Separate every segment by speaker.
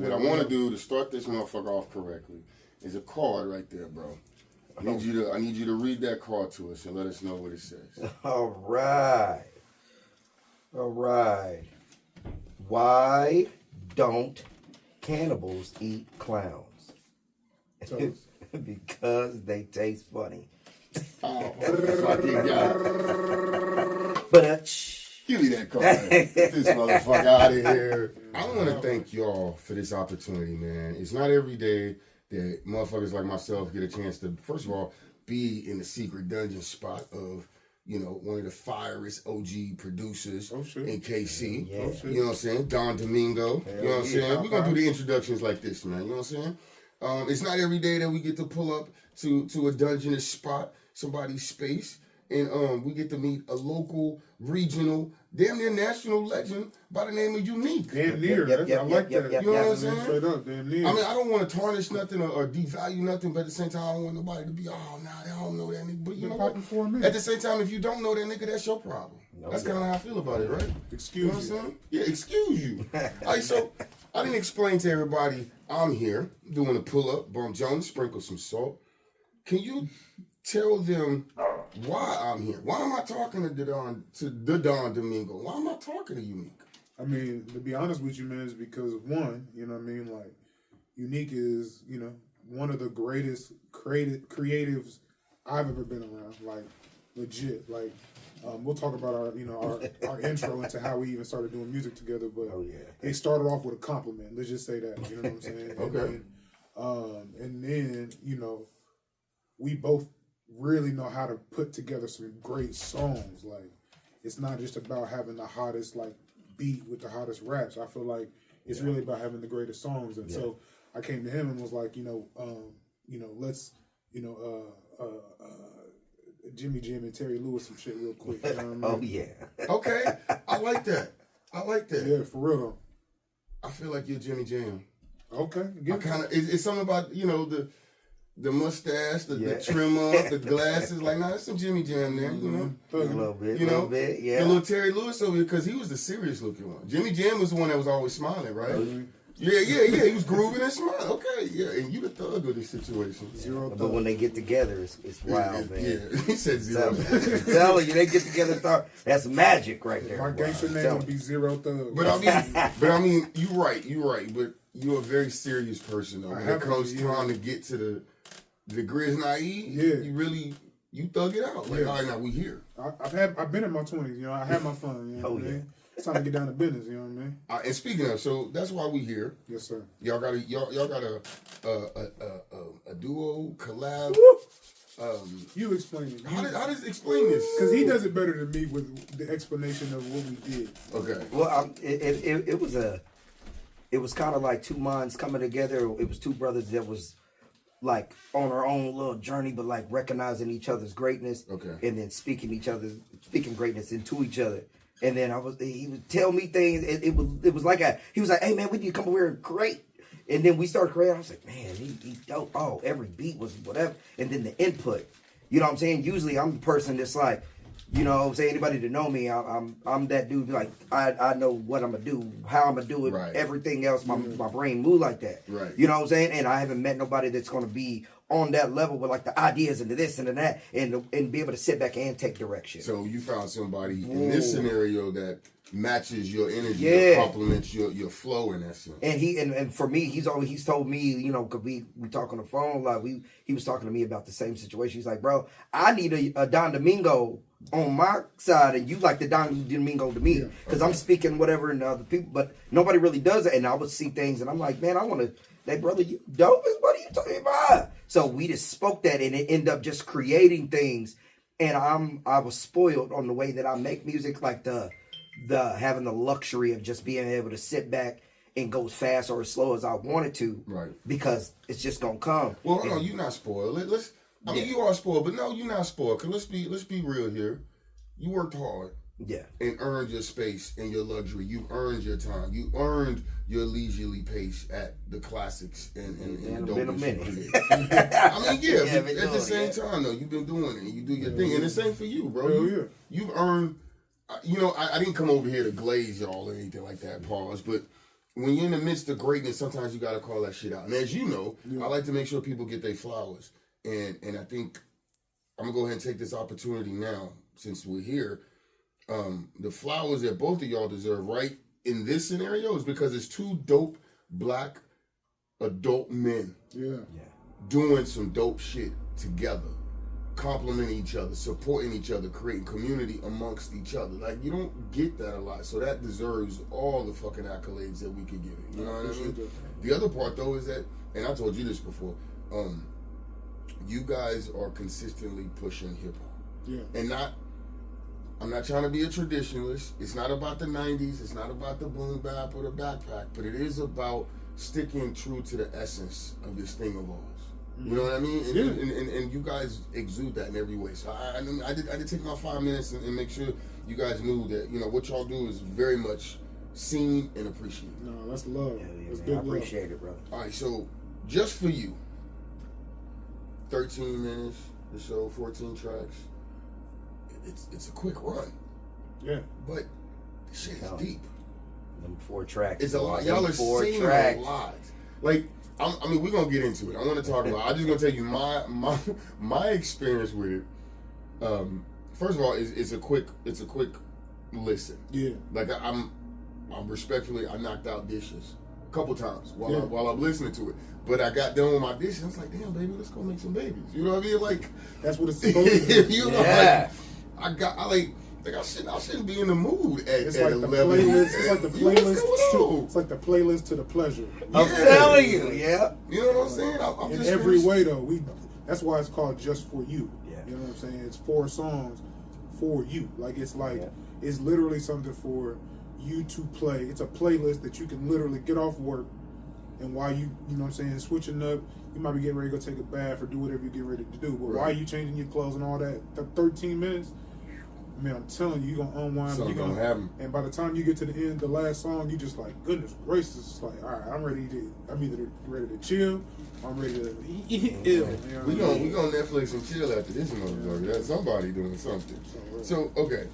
Speaker 1: what I want to do to start this motherfucker off correctly is a card right there, bro. I need you to read that card to us and let us know what it says.
Speaker 2: All right. Why don't cannibals eat clowns? Because they taste funny.
Speaker 1: Oh, fucking God.
Speaker 2: But
Speaker 1: give me that card. Get this motherfucker out of here. I want to thank y'all for this opportunity, man. It's not every day that motherfuckers like myself get a chance to, first of all, be in the secret dungeon spot of, you know, one of the fierest OG producers in KC.
Speaker 2: Yeah.
Speaker 1: You know what I'm saying? Don Domingo. You know what I'm saying? We're going to do the introductions like this, man. You know what I'm saying? It's not every day that we get to pull up to a dungeonous spot, somebody's space, and we get to meet a local, regional, damn near national legend by the name of Uneek.
Speaker 3: Damn near. I like that.
Speaker 1: You know what I'm saying?
Speaker 3: Straight up, damn near.
Speaker 1: I mean, I don't want to tarnish nothing or devalue nothing, but at the same time, I don't want nobody to be, oh, nah, I don't know that nigga. But you know what? At the same time, if you don't know that nigga, that's your problem. That's kind of how I feel about it, right?
Speaker 3: Excuse
Speaker 1: you. Know what I'm saying? Yeah, excuse you. All right, so I didn't explain to everybody I'm here doing a pull-up. Bump Jonas, sprinkle some salt. Can you tell them why I'm here? Why am I talking to the Don Domingo? Why am I talking to Uneek?
Speaker 3: I mean, to be honest with you, man, is because one, you know what I mean? Like, Uneek is, you know, one of the greatest creatives I've ever been around. Like, legit. Like, we'll talk about our intro into how we even started doing music together, but it started off with a compliment. Let's just say that. You know what I'm saying?
Speaker 1: Okay.
Speaker 3: And then, you know, we both really know how to put together some great songs. Like, it's not just about having the hottest like beat with the hottest raps. I feel like it's really about having the greatest songs. And so I came to him and was like, let's, Jimmy Jam and Terry Lewis some shit real quick. You know what I mean?
Speaker 1: Okay. I like that.
Speaker 3: Yeah, for real though.
Speaker 1: I feel like you're Jimmy Jam.
Speaker 3: Okay.
Speaker 1: It's something about, you know, the mustache, the trim up, the glasses. Like, nah, there's some Jimmy Jam there, you know?
Speaker 2: A little bit, yeah.
Speaker 1: The little Terry Lewis over here, because he was the serious looking one. Jimmy Jam was the one that was always smiling, right?
Speaker 3: Mm-hmm.
Speaker 1: Yeah. He was grooving and smiling. Okay, yeah. And you the thug of this situation.
Speaker 3: Zero
Speaker 2: But
Speaker 3: thug.
Speaker 2: when they get together, it's wild, man.
Speaker 1: Yeah, he said zero.
Speaker 2: I'm telling you, they get together, that's magic right there.
Speaker 3: My gangster name would be Zero Thug.
Speaker 1: But I mean, you're right. But you're a very serious person, though. When it comes time to get to the Grizz Naive, you thug it out. Like, all right, now we here.
Speaker 3: I've been in my 20s, you know. I had my fun, you know what I mean? It's time to get down to business, you know what I mean?
Speaker 1: And speaking of, so that's why we here.
Speaker 3: Yes, sir.
Speaker 1: Y'all got a duo collab.
Speaker 3: You explain it.
Speaker 1: How does explain this?
Speaker 3: Because he does it better than me with the explanation of what we did.
Speaker 1: Okay.
Speaker 2: Well, it was kind of like two minds coming together. It was two brothers that was like on our own little journey, but like recognizing each other's greatness.
Speaker 1: Okay.
Speaker 2: And then speaking greatness into each other. And then he would tell me things. It was like he was like, hey man, we need to come over here and create. And then we started creating. I was like, man, he dope. Oh, every beat was whatever. And then the input. You know what I'm saying? Usually I'm the person that's like, you know what I'm saying? Anybody to know me, I'm that dude, like, I know what I'm going to do, how I'm going to do it,
Speaker 1: right.
Speaker 2: Everything else, my brain move like that.
Speaker 1: Right.
Speaker 2: You know what I'm saying? And I haven't met nobody that's going to be on that level with, like, the ideas and the this and the that, and be able to sit back and take direction.
Speaker 1: So you found somebody in this scenario that matches your energy, that complements your flow in essence.
Speaker 2: And for me, he's told me, you know, cause we talk on the phone, like he was talking to me about the same situation. He's like, bro, I need a Don Domingo on my side, and you like the Don Domingo to me, because I'm speaking whatever and other people, but nobody really does it. And I would see things, and I'm like, man, I want to. That brother, you dope. What are you talking about? So we just spoke that, and it ended up just creating things. And I was spoiled on the way that I make music, like the having the luxury of just being able to sit back and go as fast or as slow as I wanted to,
Speaker 1: right? Because
Speaker 2: it's just gonna come.
Speaker 1: Well, no, you're not spoiled. I mean, you are spoiled, but no, you're not spoiled. Cause let's be real here. You worked hard, and earned your space and your luxury. You earned your time. You earned your leisurely pace at the classics and the
Speaker 2: been a minute.
Speaker 1: I mean, at the same time though, you've been doing it. And you do your thing, and the same for you, bro. You've earned. You know, I didn't come over here to glaze y'all or anything like that, pause. But when you're in the midst of greatness, sometimes you got to call that shit out. And as you know, I like to make sure people get their flowers. And I think I'm going to go ahead and take this opportunity now, since we're here. The flowers that both of y'all deserve, right, in this scenario is because it's two dope black adult men doing some dope shit together, complimenting each other, supporting each other, creating community amongst each other. Like, you don't get that a lot, so that deserves all the fucking accolades that we could give it. You know what I mean? The other part, though, is that, and I told you this before, you guys are consistently pushing hip-hop. And I'm not trying to be a traditionalist. It's not about the 90s. It's not about the boom bap or the backpack, but it is about sticking true to the essence of this thing of ours. You know what I mean? And you guys exude that in every way. So I did take my 5 minutes and make sure you guys knew that, you know, what y'all do is very much seen and appreciated.
Speaker 3: No, that's love. That's
Speaker 2: big love. I appreciate it, brother.
Speaker 1: All right, so just for you, 13 minutes or so, 14 tracks. It's a quick run.
Speaker 3: Yeah.
Speaker 1: But the shit is deep.
Speaker 2: Them 4 tracks.
Speaker 1: It's a lot. Y'all are saying a lot. Like, I mean, we're gonna get into it. I want to talk about. I'm just gonna tell you my experience with it. First of all, it's a quick listen. Yeah. Like I'm respectfully, I knocked out dishes a couple times while I'm listening to it. But I got done with my dishes. I was like, damn, baby, let's go make some babies. You know what I mean? Like,
Speaker 3: that's what it's supposed to be.
Speaker 1: You know, like, I shouldn't be in the mood at 11.
Speaker 3: It's like the playlist. It's like the playlist to the pleasure.
Speaker 2: I'm telling you,
Speaker 1: You know what I'm saying? I'm
Speaker 3: in
Speaker 1: just
Speaker 3: every way, though. That's why it's called Just For You.
Speaker 2: Yeah.
Speaker 3: You know what I'm saying? It's 4 songs for you. Like, it's it's literally something for you to play. It's a playlist that you can literally get off work, and while you know what I'm saying, switching up, you might be getting ready to go take a bath or do whatever you get ready to do. But while you changing your clothes and all that, 13 minutes, man, I'm telling you, you're going to unwind.
Speaker 1: Something gonna happen.
Speaker 3: And by the time you get to the end, the last song, you just like, goodness gracious, it's like, all right, I'm either ready to chill, or I'm ready to eat.
Speaker 1: We gonna Netflix and chill after this motherfucker. That's somebody doing something. So, okay.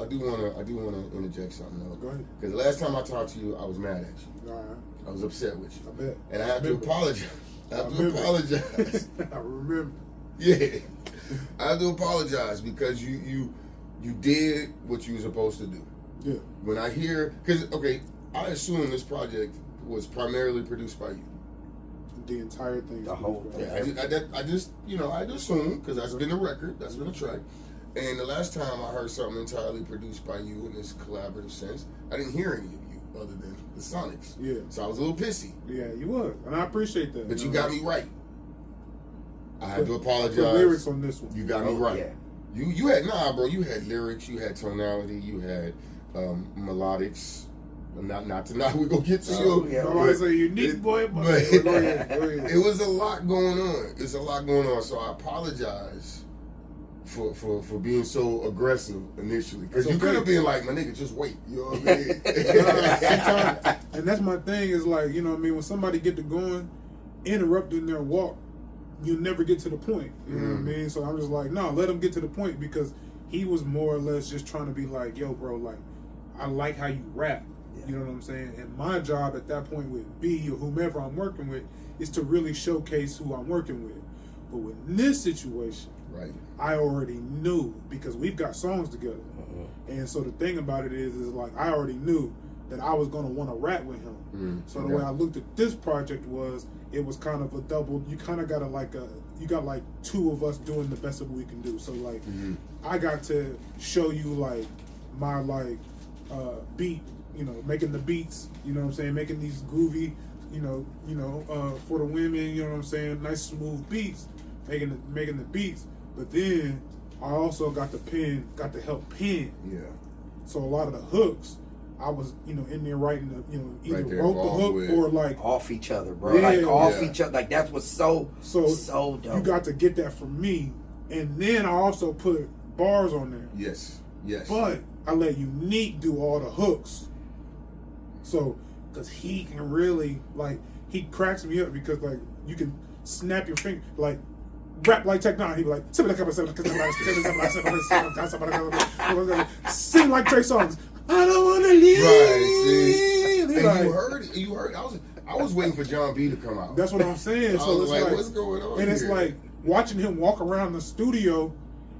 Speaker 1: I do wanna interject something though.
Speaker 3: Go ahead.
Speaker 1: Because the last time I talked to you, I was mad at you.
Speaker 3: All right.
Speaker 1: I was upset with you.
Speaker 3: I bet.
Speaker 1: And I have to apologize. I
Speaker 3: remember.
Speaker 1: Yeah. I have to apologize because you did what you were supposed to do.
Speaker 3: Yeah.
Speaker 1: When I hear, because, okay, I assume this project was primarily produced by you.
Speaker 3: The entire thing.
Speaker 2: The whole thing.
Speaker 1: Yeah, I just assume, because that's been a record, that's been a track. And the last time I heard something entirely produced by you in this collaborative sense, I didn't hear any of you other than the Sonics.
Speaker 3: Yeah.
Speaker 1: So I was a little pissy.
Speaker 3: Yeah, you was. And I appreciate that.
Speaker 1: But you got me right. I had to apologize.
Speaker 3: Put lyrics on this one.
Speaker 1: You got me right.
Speaker 2: Yeah.
Speaker 1: You had you had lyrics, you had tonality, you had melodics. Not tonight. We're gonna get to you.
Speaker 3: Yeah, always a unique boy, but
Speaker 1: it was a lot going on. It's a lot going on. So I apologize for being so aggressive initially, because you could have been like, my nigga, just wait. You know what I mean?
Speaker 3: Sometimes, and that's my thing, is like, you know what I mean, when somebody get to going, interrupting their walk, you never get to the point. You know what I mean? So I'm just like, no, let him get to the point, because he was more or less just trying to be like, yo, bro, like, I like how you rap. You know what I'm saying? And my job at that point with B or whomever I'm working with is to really showcase who I'm working with. But with this situation,
Speaker 1: right,
Speaker 3: I already knew, because we've got songs together. And so the thing about it is like, I already knew that I was going to want to rap with him. So the way I looked at this project was, it was kind of a double. You kind of got you got like 2 of us doing the best of what we can do. So like, I got to show you like my beat, you know, making the beats, you know what I'm saying, making these groovy, you know, for the women, you know what I'm saying, nice smooth beats, making the beats. But then I also got to help pen. Yeah. So a lot of the hooks, I was, you know, in there writing, either wrote the hook or like
Speaker 2: off each other, bro. Yeah, like off each other. Like that's what's so dope.
Speaker 3: You got to get that from me, and then I also put bars on there.
Speaker 1: Yes.
Speaker 3: But I let Uneek do all the hooks. So, because he can really, like, he cracks me up, because like you can snap your finger, like rap like Tech9. He be like, sing like Trey Songz. I don't want believe.
Speaker 1: Right, see. And
Speaker 3: Like,
Speaker 1: you heard. I was waiting for John B to come out.
Speaker 3: that's what I'm saying.
Speaker 1: I
Speaker 3: So
Speaker 1: was
Speaker 3: it's like,
Speaker 1: what's going on
Speaker 3: and
Speaker 1: here?
Speaker 3: it's like watching him walk around the studio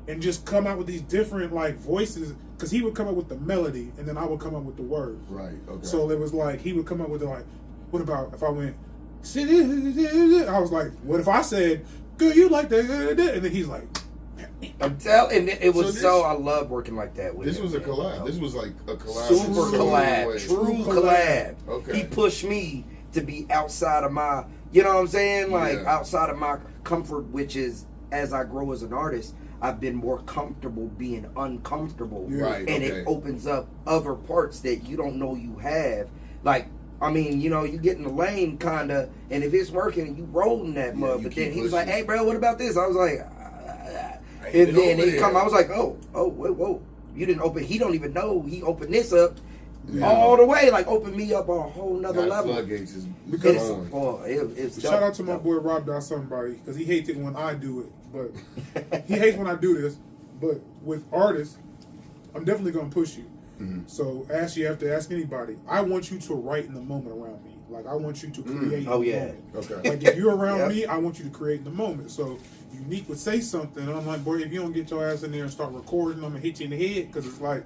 Speaker 3: and just come out with these different like voices, because he would come up with the melody and then I would come up with the words.
Speaker 1: Right. Okay.
Speaker 3: So it was like he would come up with like, what about if I went? I was like, what if I said, "Girl, you like that?" And then he's like,
Speaker 2: I'm telling, it was
Speaker 1: So
Speaker 2: I love working like that with
Speaker 1: this
Speaker 2: him,
Speaker 1: was a
Speaker 2: man.
Speaker 1: collab. This was like a collab.
Speaker 2: Super
Speaker 1: in so many
Speaker 2: collab,
Speaker 1: ways.
Speaker 2: true collab.
Speaker 1: Okay.
Speaker 2: He pushed me to be outside of my, you know what I'm saying? Like
Speaker 1: Yeah.
Speaker 2: outside of my comfort, which is as I grow as an artist, I've been more comfortable being uncomfortable.
Speaker 3: Yeah.
Speaker 1: Right.
Speaker 2: And
Speaker 1: okay.
Speaker 2: it opens up other parts that you don't know you have. Like, I mean, you know, you get in the lane kinda, and if it's working, you rolling that mud.
Speaker 1: you
Speaker 2: But
Speaker 1: keep
Speaker 2: then he was like,
Speaker 1: pushing.
Speaker 2: "Hey, bro, what about this?" I was like,
Speaker 1: ain't
Speaker 2: and
Speaker 1: been
Speaker 2: then
Speaker 1: over
Speaker 2: he
Speaker 1: there.
Speaker 2: come. I was like, "Oh, whoa, you didn't open." He don't even know he opened this up
Speaker 1: Yeah.
Speaker 2: all the way, like opened me up on a whole nother
Speaker 1: Now the
Speaker 2: level.
Speaker 1: floodgates is
Speaker 3: Because-
Speaker 1: going.
Speaker 2: It's
Speaker 3: shout
Speaker 2: dope.
Speaker 3: out to my boy Rob Dot Somebody, because he hates it when I do it, but he hates when I do this. But with artists, I'm definitely gonna push you. So you have to ask anybody. I want you to write in the moment around me. Like I want you to create.
Speaker 2: Oh,
Speaker 3: in the
Speaker 2: yeah.
Speaker 3: moment.
Speaker 1: Okay.
Speaker 3: Like if you're around
Speaker 2: Yep.
Speaker 3: me, I want you to create in the moment. So Uneek would say something, and I'm like, boy, if you don't get your ass in there and start recording, I'm gonna hit you in the head, because it's like,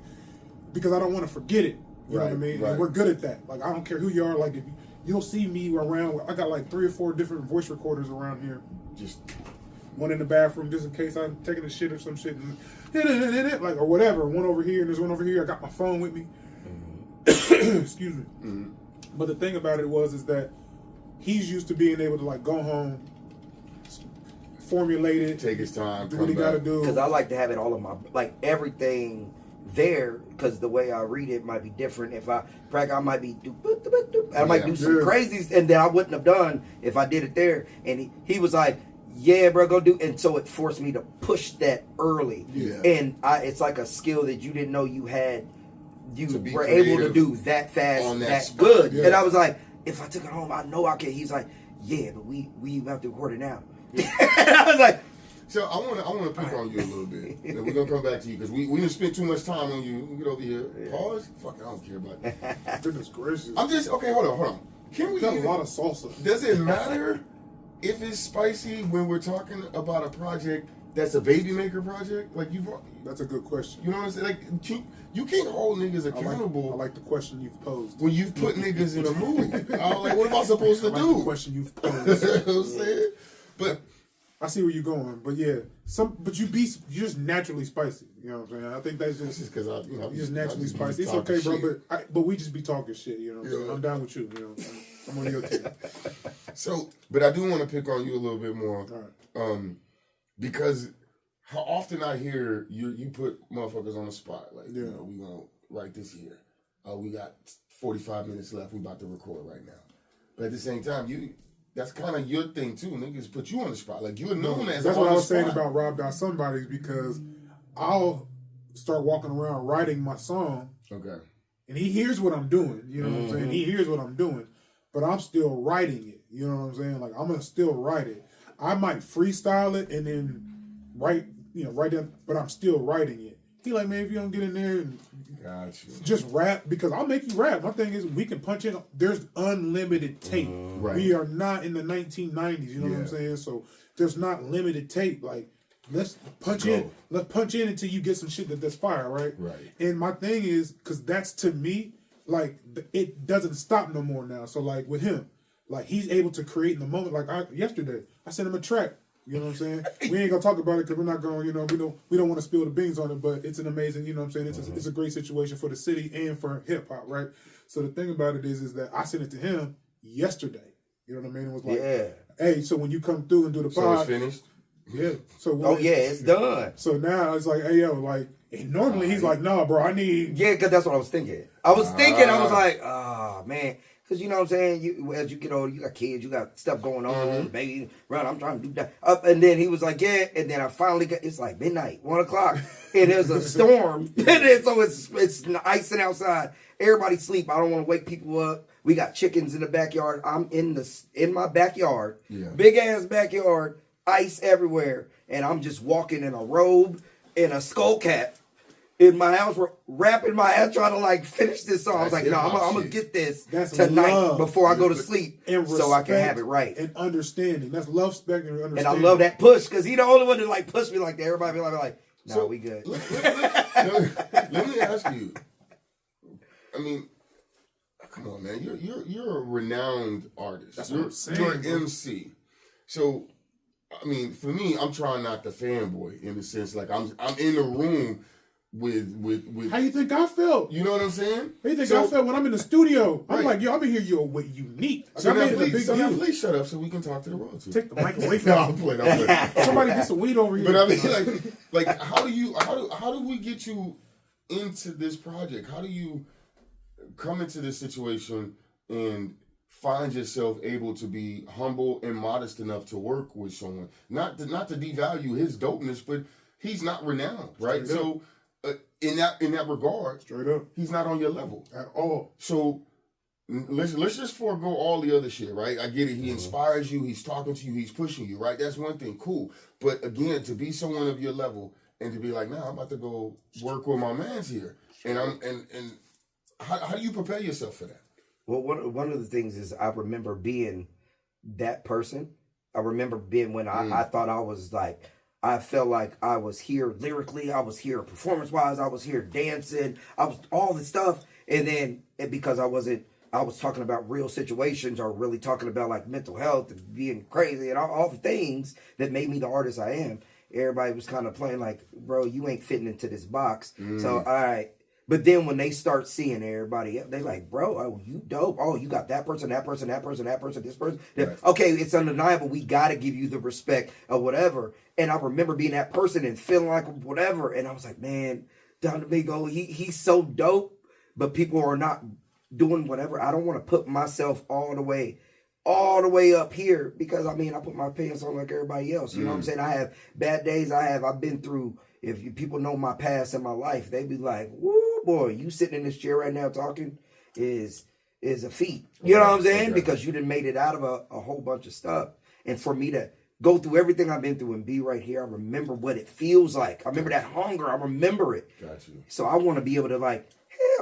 Speaker 3: because I don't want to forget it. You know what I
Speaker 1: Right,
Speaker 3: mean?
Speaker 1: right.
Speaker 3: And we're good at that. Like I don't care who you are. Like if you'll see me around, I got like 3 or 4 different voice recorders around here.
Speaker 1: Just
Speaker 3: One in the bathroom just in case I'm taking a shit or some shit, and like, or whatever. One over here and there's one over here. I got my phone with me. Excuse me. But the thing about it is that he's used to being able to like go home, formulate it,
Speaker 1: take his time.
Speaker 3: do
Speaker 1: Come
Speaker 3: what he got to
Speaker 1: back.
Speaker 3: do.
Speaker 2: Because I like to have it all of my, like everything there, because the way I read it might be different. If I might be I might do some
Speaker 3: Yeah.
Speaker 2: crazies, and then I wouldn't have done if I did it there. And he was like, "Yeah, bro, go do." And so it forced me to push that early.
Speaker 1: Yeah.
Speaker 2: And it's like a skill that you didn't know you had. You
Speaker 1: To be
Speaker 2: were able to
Speaker 1: creative
Speaker 2: do that fast,
Speaker 1: on that
Speaker 2: that
Speaker 1: spot.
Speaker 2: good.
Speaker 3: Yeah.
Speaker 2: And I was like, if I took it home, I know I can. He's like, "Yeah, but we have to record it now." And I was like,
Speaker 1: So I want to pick on you a little bit. And we're gonna come back to you because we didn't spend too much time on you. Get over here. Pause. Fuck, I don't care about that.
Speaker 3: Goodness gracious.
Speaker 1: I'm just okay. Hold on. Can we?
Speaker 3: We got a
Speaker 1: even-
Speaker 3: lot of salsa.
Speaker 1: Does it matter if it's spicy when we're talking about a project that's a baby maker project? Like
Speaker 3: That's a good question.
Speaker 1: you know what I'm saying? Like you can't hold niggas
Speaker 3: I
Speaker 1: accountable
Speaker 3: like the question you've posed.
Speaker 1: when you've put niggas in a movie. I was like, what am I supposed to
Speaker 3: I like
Speaker 1: do?
Speaker 3: the question you've
Speaker 1: You know
Speaker 3: posed.
Speaker 1: what I'm saying? But
Speaker 3: I see where you're going, but yeah, but you're just naturally spicy. You know what I'm saying? I think that's
Speaker 1: it's
Speaker 3: just
Speaker 1: just because
Speaker 3: you're just naturally
Speaker 1: I just be
Speaker 3: spicy. It's
Speaker 1: talking
Speaker 3: okay, bro.
Speaker 1: shit.
Speaker 3: But we just be talking shit. You know what I'm saying?
Speaker 1: Yeah.
Speaker 3: I'm down with you. You know, I'm on your team.
Speaker 1: So, but I do want to pick on you a little bit more,
Speaker 3: All right.
Speaker 1: because how often I hear you put motherfuckers on the spot, like you
Speaker 3: Yeah.
Speaker 1: know, we gonna write this here. We got 45 minutes left. We about to record right now. But at the same time, that's kind of your thing too. Niggas put you on the spot, like you're known as.
Speaker 3: That's
Speaker 1: on
Speaker 3: what I
Speaker 1: the
Speaker 3: was saying
Speaker 1: spot.
Speaker 3: about Rob Dot Somebody's, because I'll start walking around writing my song,
Speaker 1: Okay.
Speaker 3: and he hears what I'm doing. You know what I'm saying? He hears what I'm doing, but I'm still writing it. You know what I'm saying? Like I'm gonna still write it. I might freestyle it and then write down, but I'm still writing it. He like, man, if you don't get in there and
Speaker 1: Got you.
Speaker 3: just rap, because I'll make you rap. My thing is, we can punch in. There's unlimited tape.
Speaker 1: Right.
Speaker 3: We are not in the 1990s. You know what I'm
Speaker 1: Yeah.
Speaker 3: saying? So there's not limited tape. Like let's punch
Speaker 1: Let's
Speaker 3: in.
Speaker 1: go.
Speaker 3: Let's punch in until you get some shit that's fire, right?
Speaker 1: Right.
Speaker 3: And my thing is, because that's to me, like it doesn't stop no more now. So like with him, like he's able to create in the moment. Like yesterday, I sent him a track. You know what I'm saying? We ain't gonna talk about it because we're not going. You know, we don't want to spill the beans on it. But it's an amazing. You know what I'm saying? It's a great situation for the city and for hip hop, right? So the thing about it is that I sent it to him yesterday. You know what I mean? It was like,
Speaker 2: "Yeah,
Speaker 3: hey, so when you come through and do the
Speaker 1: So
Speaker 3: pod,
Speaker 1: it's finished.
Speaker 3: yeah. So
Speaker 2: oh yeah, it's done."
Speaker 3: So now it's like, hey yo, like, and normally he's like, nah, bro, I need.
Speaker 2: Yeah, because that's what I was thinking. I was like, oh, man. Because you know what I'm saying? As you get older, you got kids, you got stuff going on, baby, run, I'm trying to do that. And then he was like, yeah. And then I finally it's like midnight, 1 o'clock. And there's a storm. And then, so it's icing outside. Everybody sleep. I don't want to wake people up. We got chickens in the backyard. I'm in my backyard.
Speaker 1: Yeah.
Speaker 2: Big ass backyard, ice everywhere. And I'm just walking in a robe and a skull cap. in my house, rapping my ass, trying to like finish this song. I was like, no, I'm gonna get this tonight before I go to sleep, so I can have it right.
Speaker 3: And understanding. That's love, respect, and understanding.
Speaker 2: And I love that push because he the only one that like push me like that. Everybody be like, no,
Speaker 1: So,
Speaker 2: we good.
Speaker 1: Let me ask you. I mean, come on, man. You're a renowned artist.
Speaker 3: That's what I'm saying,
Speaker 1: You're an
Speaker 3: bro.
Speaker 1: MC. So, I mean, for me, I'm trying not to fanboy in the sense like I'm in the room with.
Speaker 3: How you think I felt?
Speaker 1: You know what I'm saying?
Speaker 3: How you think I felt when I'm in the studio? I'm
Speaker 1: Right.
Speaker 3: like, yo, I'm in here, yo, with Unique.
Speaker 1: So
Speaker 3: I
Speaker 1: now,
Speaker 3: made a big deal.
Speaker 1: please shut up so we can talk to the world too.
Speaker 3: Take the mic away
Speaker 1: No,
Speaker 3: from
Speaker 1: I'm
Speaker 3: me.
Speaker 1: playing.
Speaker 3: Somebody get some weed over here.
Speaker 1: But I mean, like, how do we get you into this project? How do you come into this situation and find yourself able to be humble and modest enough to work with someone? Not to devalue his dopeness, but he's not renowned, right?
Speaker 3: Straight
Speaker 1: So, in that regard,
Speaker 3: Straight up.
Speaker 1: he's not on your level
Speaker 3: At all.
Speaker 1: So. Let's just forego all the other shit, right? I get it. He inspires you. He's talking to you. He's pushing you, right? That's one thing. Cool. But again, to be someone of your level and to be like, nah, I'm about to go work with my man's here. And how do you prepare yourself for that?
Speaker 2: Well, one of the things is I remember being that person. I remember being when I thought I was like, I felt like I was here lyrically, I was here performance-wise, I was here dancing, I was all this stuff. And then because I was talking about real situations or really talking about like mental health and being crazy and all the things that made me the artist I am. Everybody was kind of playing like, bro, you ain't fitting into this box. So, all right. But then when they start seeing everybody, they like, bro, oh, you dope. Oh, you got that person, this person.
Speaker 1: Right.
Speaker 2: Okay, it's undeniable. We got to give you the respect or whatever. And I remember being that person and feeling like whatever. And I was like, man, Don Domingo, he's so dope. But people are not doing whatever. I don't want to put myself all the way up here because, I mean, I put my pants on like everybody else. You know what I'm saying? I have bad days. I've been through, if people know my past and my life, they be like, woo, boy, you sitting in this chair right now talking is a feat. You know what I'm saying?
Speaker 1: Okay.
Speaker 2: Because you done made it out of a whole bunch of stuff. And for me to go through everything I've been through and be right here, I remember what it feels like. I remember that hunger. I remember it.
Speaker 1: Got you.
Speaker 2: So I want to be able to like,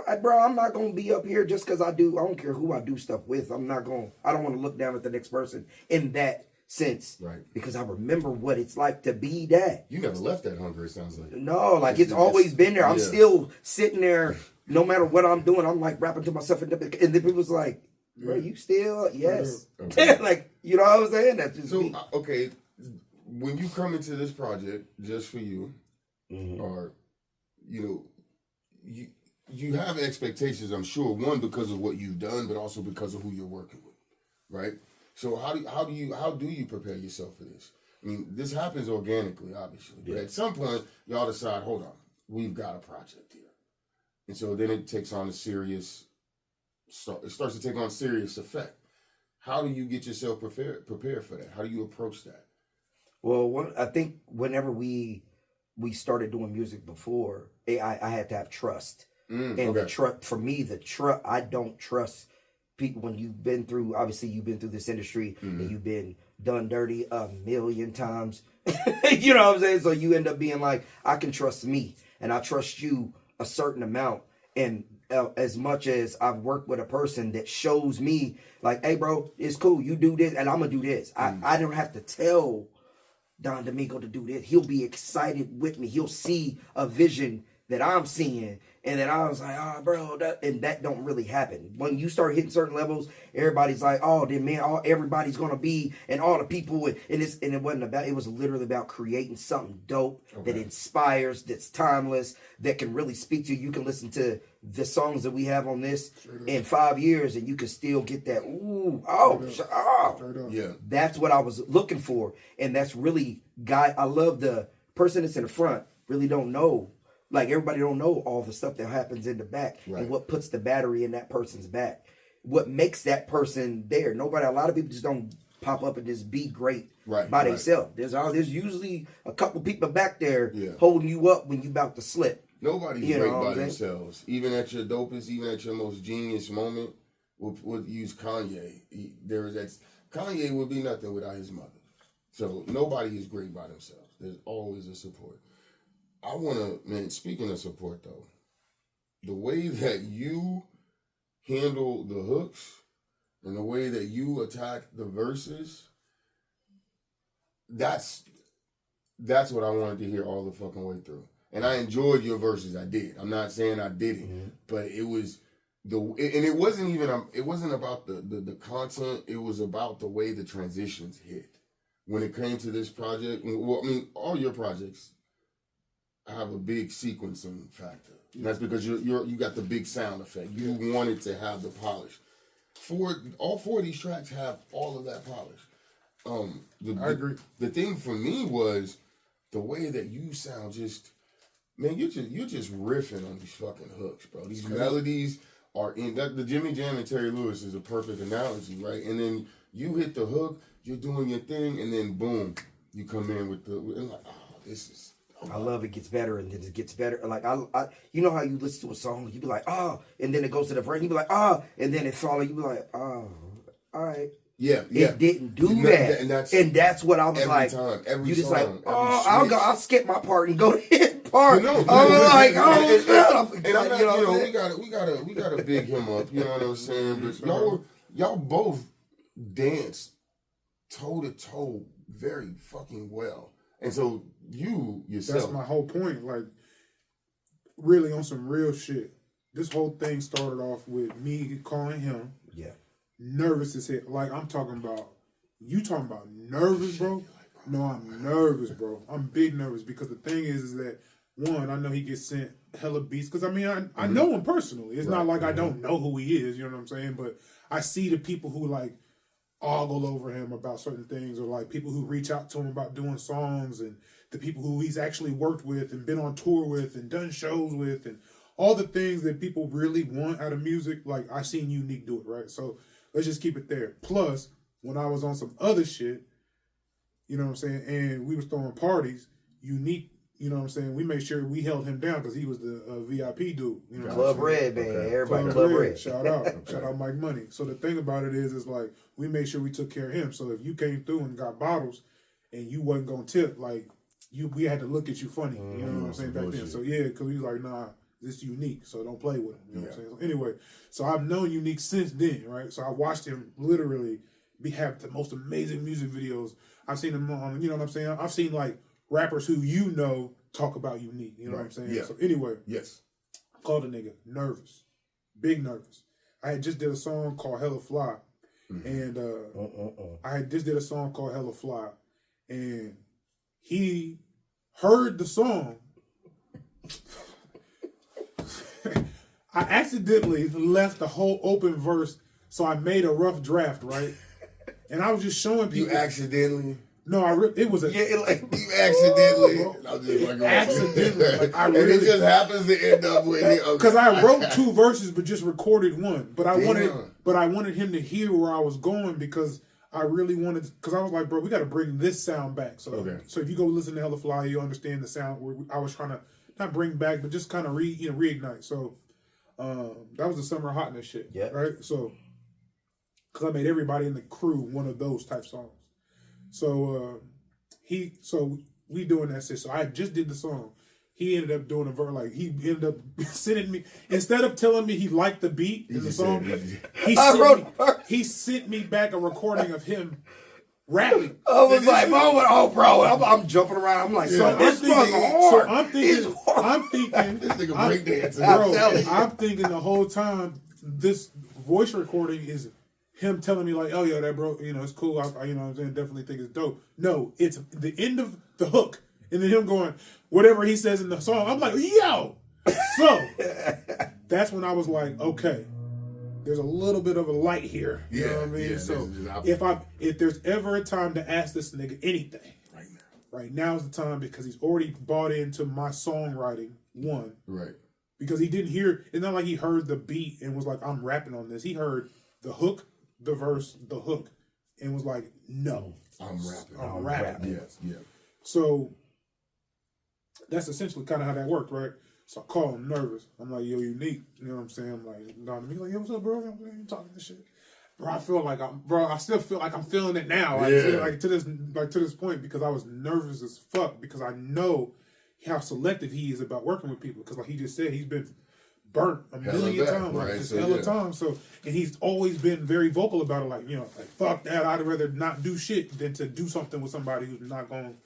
Speaker 2: hell, bro, I'm not going to be up here just because I don't care who I do stuff with. I don't want to look down at the next person in that sense.
Speaker 1: Right.
Speaker 2: Because I remember what it's like to be that.
Speaker 1: You never left that hunger, it sounds like.
Speaker 2: No, like it's always been there. I'm
Speaker 1: yeah.
Speaker 2: still sitting there, no matter what I'm doing. I'm like rapping to myself, and then people's like, bro, you still? Yes.
Speaker 1: Okay.
Speaker 2: Like, you know what I'm saying? That's just
Speaker 1: So,
Speaker 2: me.
Speaker 1: okay, when you come into this project just for you, or, you know, you have expectations, I'm sure, one, because of what you've done, but also because of who you're working with, right? So how do you prepare yourself for this? I mean, this happens organically, obviously, but at some point, y'all decide, hold on, we've got a project here. And so then it takes on it starts to take on serious effect. How do you get yourself prepared for that? How do you approach that?
Speaker 2: Well, I think whenever we started doing music before, I had to have trust. And the trust, for me, I don't trust people when you've been through this industry and you've been done dirty a million times. You know what I'm saying? So you end up being like, I can trust me and I trust you a certain amount. And as much as I've worked with a person that shows me like, hey, bro, it's cool. You do this and I'm going to do this. I don't have to tell Don Domingo to do this. He'll be excited with me. He'll see a vision that I'm seeing. And then I was like, oh, bro, that don't really happen. When you start hitting certain levels, everybody's like, oh, then man, everybody's gonna be, and all the people, and it wasn't about. It was literally about creating something dope that inspires, that's timeless, that can really speak to you. You can listen to the songs that we have on this in 5 years, and you can still get that.
Speaker 1: Yeah.
Speaker 2: That's what I was looking for, and that's really I love the person that's in the front. Really don't know. Like, everybody don't know all the stuff that happens in the back and what puts the battery in that person's back. What makes that person there. A lot of people just don't pop up and just be great by themselves. There's usually a couple people back there holding you up when you about to slip.
Speaker 1: Nobody's great by themselves. Even at your dopest, even at your most genius moment, we'll use Kanye. Kanye would be nothing without his mother. So nobody is great by themselves. There's always a support. I want to, man, speaking of support, though, the way that you handle the hooks and the way that you attack the verses, that's what I wanted to hear all the fucking way through. And I enjoyed your verses. I did. I'm not saying I didn't, but it was and it wasn't about the content. It was about the way the transitions hit. When it came to this project, well, I mean, all your projects have a big sequencing factor. And that's because you got the big sound effect. You wanted to have the polish. All four of these tracks have all of that polish.
Speaker 3: I agree.
Speaker 1: The thing for me was the way that you sound. Just man, you're just riffing on these fucking hooks, bro. These melodies are in that. The Jimmy Jam and Terry Lewis is a perfect analogy, right? And then you hit the hook, you're doing your thing, and then boom, you come in with and like, oh, this is.
Speaker 2: I love it gets better and then it gets better. Like I you know how you listen to a song, you be like, oh, and then it goes to the verse, you be like, oh, and then it follows, you be like, oh, all right.
Speaker 1: Yeah.
Speaker 2: It didn't do that. And that's what I was like. You just like, oh, I'll skip my part and go to his part. I'm like, oh,
Speaker 1: we gotta big him up. You know what I'm saying? But y'all both dance toe to toe very fucking well. And so you yourself.
Speaker 3: That's my whole point. Like, really on some real shit. This whole thing started off with me calling him.
Speaker 2: Yeah.
Speaker 3: Nervous as hell. Like, I'm talking about, you talking about nervous, bro? No, I'm nervous, bro. I'm big nervous because the thing is that, one, I know he gets sent hella beats. Because, I mean, I know him personally. It's not like I don't know who he is, you know what I'm saying? But I see the people who, like, ogle over him about certain things, or like people who reach out to him about doing songs, and the people who he's actually worked with and been on tour with and done shows with, and all the things that people really want out of music. Like, I seen Uneek do it, right? So let's just keep it there. Plus, when I was on some other shit, you know what I'm saying, and we was throwing parties, Uneek, you know what I'm saying, we made sure we held him down because he was the VIP dude. You know,
Speaker 2: Club Red, man. Okay. Everybody Club Red.
Speaker 3: Shout out. Shout out Mike Money. So the thing about it is like, we made sure we took care of him. So if you came through and got bottles and you wasn't going to tip, like, we had to look at you funny. You know what I'm saying, back then. So yeah, because he was like, nah, this is Uneek, so don't play with him. You know what I'm saying? So anyway, so I've known Uneek since then, right? So I watched him literally have the most amazing music videos. I've seen him on, you know what I'm saying? I've seen like rappers who you know talk about Uneek. You know what I'm saying? Yeah. So anyway,
Speaker 1: yes,
Speaker 3: I called the nigga nervous, big nervous. I had just did a song called Hella Fly, and I had just did a song called Hella Fly, and he heard the song. I accidentally left the whole open verse, so I made a rough draft, right? And I was just showing people.
Speaker 1: You accidentally?
Speaker 3: No, it was a.
Speaker 1: Yeah, like you accidentally.
Speaker 3: Accidentally. Like,
Speaker 1: and it just happens to end up with it.
Speaker 3: Because I wrote 2 verses, but just recorded 1. But I wanted him to hear where I was going, because I really wanted. Because I was like, bro, we got to bring this sound back. So, so if you go listen to Hella Fly, you'll understand the sound where I was trying to not bring back, but just kind of reignite. So. That was the Summer Hotness shit, right? So, because I made everybody in the crew one of those type songs. So, we doing that shit. So I just did the song. He ended up doing a verse, like, he ended up sending me, instead of telling me he liked the beat in the song, he sent me back a recording of him rapping.
Speaker 2: I was like, bro, I'm jumping around. I'm like, so this fucking hard.
Speaker 3: So I'm thinking,
Speaker 1: this nigga breakdancing.
Speaker 3: I'm thinking the whole time this voice recording is him telling me like, oh yeah, that bro, you know, it's cool. I you know what I'm saying, definitely think it's dope. No, it's the end of the hook, and then him going whatever he says in the song. I'm like, yo. So that's when I was like, okay. There's a little bit of a light here. You know what I mean? Yeah, so if there's ever a time to ask this nigga anything, right now is the time, because he's already bought into my songwriting, one. Right. Because he didn't hear, it's not like he heard the beat and was like, I'm rapping on this. He heard the hook, the verse, the hook, and was like, no. I'm rapping.
Speaker 1: Yes, yeah.
Speaker 3: So that's essentially kind of how that worked, right? So I call him nervous. I'm like, yo, Uneek. You know what I'm saying? I'm like, Don Domingo, like, yo, what's up, bro? I'm talking this shit. Bro, I still feel like I'm feeling it now. Like, to this point, because I was nervous as fuck, because I know how selective he is about working with people. Because like he just said, he's been burnt a million times, like just hella times. So, and he's always been very vocal about it. Like, you know, like fuck that. I'd rather not do shit than to do something with somebody who's not going.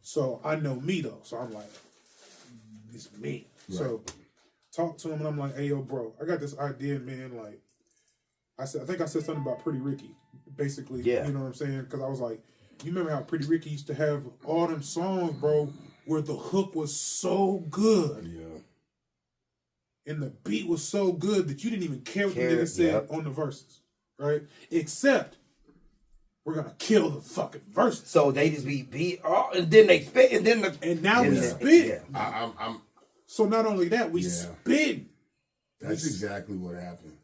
Speaker 3: So I know me though. So I'm like, it's me. Right. So talk to him and I'm like, hey yo, bro, I got this idea, man. Like I think I said something about Pretty Ricky, basically. Yeah. You know what I'm saying? Because I was like, you remember how Pretty Ricky used to have all them songs, bro, where the hook was so good. Yeah. And the beat was so good that you didn't even care what the nigga said on the verses. Right? Except we're gonna kill the fucking verses.
Speaker 2: So they just be beat, and then they spit, and then
Speaker 3: and now we spit. Yeah. So not only that, we spit.
Speaker 1: That's exactly what happened.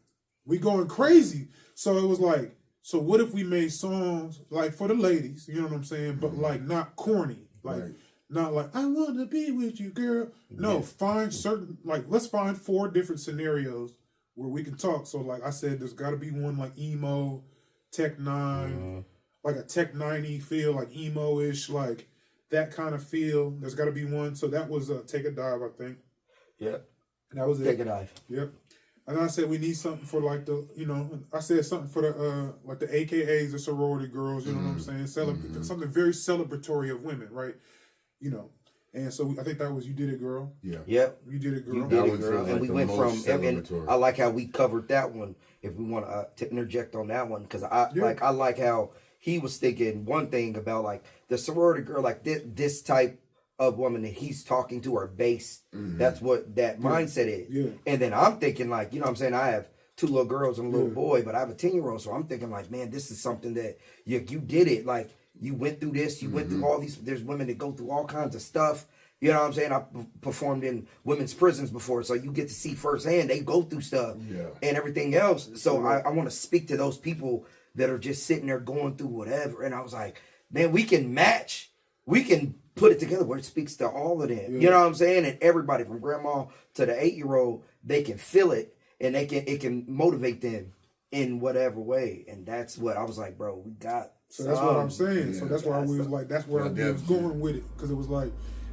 Speaker 3: We going crazy. So it was like, so what if we made songs like for the ladies, you know what I'm saying, but like not corny, like not like I want to be with you, girl. No, find certain, like let's find 4 different scenarios where we can talk. So like I said, there's got to be one like emo, Tech 9, like a Tech 90 feel, like emo-ish, like that kind of feel. There's got to be one. So that was Take a Dive, I think.
Speaker 2: Yep.
Speaker 3: That was it.
Speaker 2: Take a Dive.
Speaker 3: Yep. And I said we need something for like the, you know, I said something for the like the AKAs, the sorority girls, you know what I'm saying? Something very celebratory of women, right? You know. And so I think that was You Did It, Girl. Yeah. Yep. You Did It, Girl.
Speaker 2: You Did It, Girl. And we went from, and I like how we covered that one, if we want to interject on that one, because I like how he was thinking one thing about like the sorority girl, like this type of woman that he's talking to are based. That's what that mindset is. Yeah. And then I'm thinking like, you know what I'm saying, I have 2 little girls and a little boy, but I have a 10-year-old, so I'm thinking like, man, this is something that you did it. Like you went through this, you went through all these, there's women that go through all kinds of stuff. You know what I'm saying? I performed in women's prisons before, so you get to see firsthand they go through stuff and everything else. So I want to speak to those people that are just sitting there going through whatever. And I was like, man, we can put it together where it speaks to all of them. Yeah. You know what I'm saying? And everybody from grandma to the 8-year-old, they can feel it and it can motivate them in whatever way. And that's what I was like, bro, we got.
Speaker 3: So that's what I'm saying. Yeah, so that's why we was like, that's where I was going with it. Because it was like,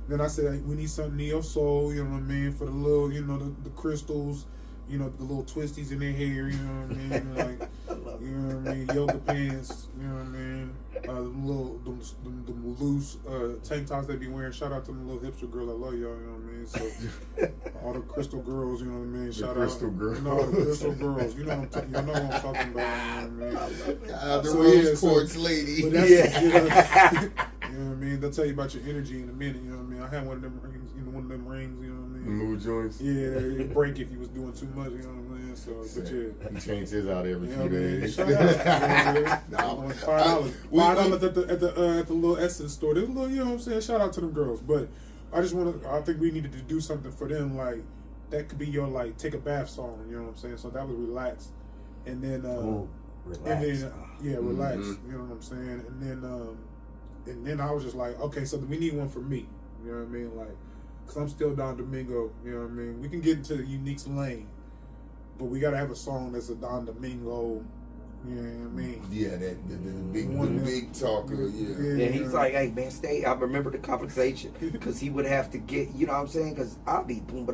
Speaker 3: then I said, like, we need some neo soul, you know what I mean, for the little, you know, the crystals, you know, the little twisties in their hair, you know what I mean, like, you know what I mean, yoga pants, you know what I mean, them loose tank tops they be wearing. Shout out to the little hipster girls, I love y'all, you know what I mean. So all the crystal girls, you know what I mean. Shout out,
Speaker 1: girls.
Speaker 3: No, the crystal girls, you know what I'm talking about, you know what I mean.
Speaker 1: The rose quartz lady.
Speaker 3: But that's, you know what I mean. They'll tell you about your energy in a minute, you know what I mean. I had one of them rings, you know, you know what I mean.
Speaker 1: Mood joints.
Speaker 3: Yeah, it'd break if you was doing too much, you know what I mean. So, but yeah,
Speaker 1: he changed his out every few days.
Speaker 3: Shout out, $5 at the little Essence store. There's a little, you know what I'm saying. Shout out to them girls, but I think we needed to do something for them. Like that could be your like take a bath song. You know what I'm saying. So that was Relax, and then
Speaker 2: relax.
Speaker 3: And then Relax. You know what I'm saying. And then I was just like, okay, so we need one for me. You know what I mean, like. Cause I'm still Don Domingo, you know what I mean? We can get into Uneek's lane, but we gotta have a song that's a Don Domingo, you know what I mean?
Speaker 1: Yeah, the big talker,
Speaker 2: Yeah, he's like, hey man, stay. I remember the conversation, cause he would have to get, you know what I'm saying? Cause I'll be boom,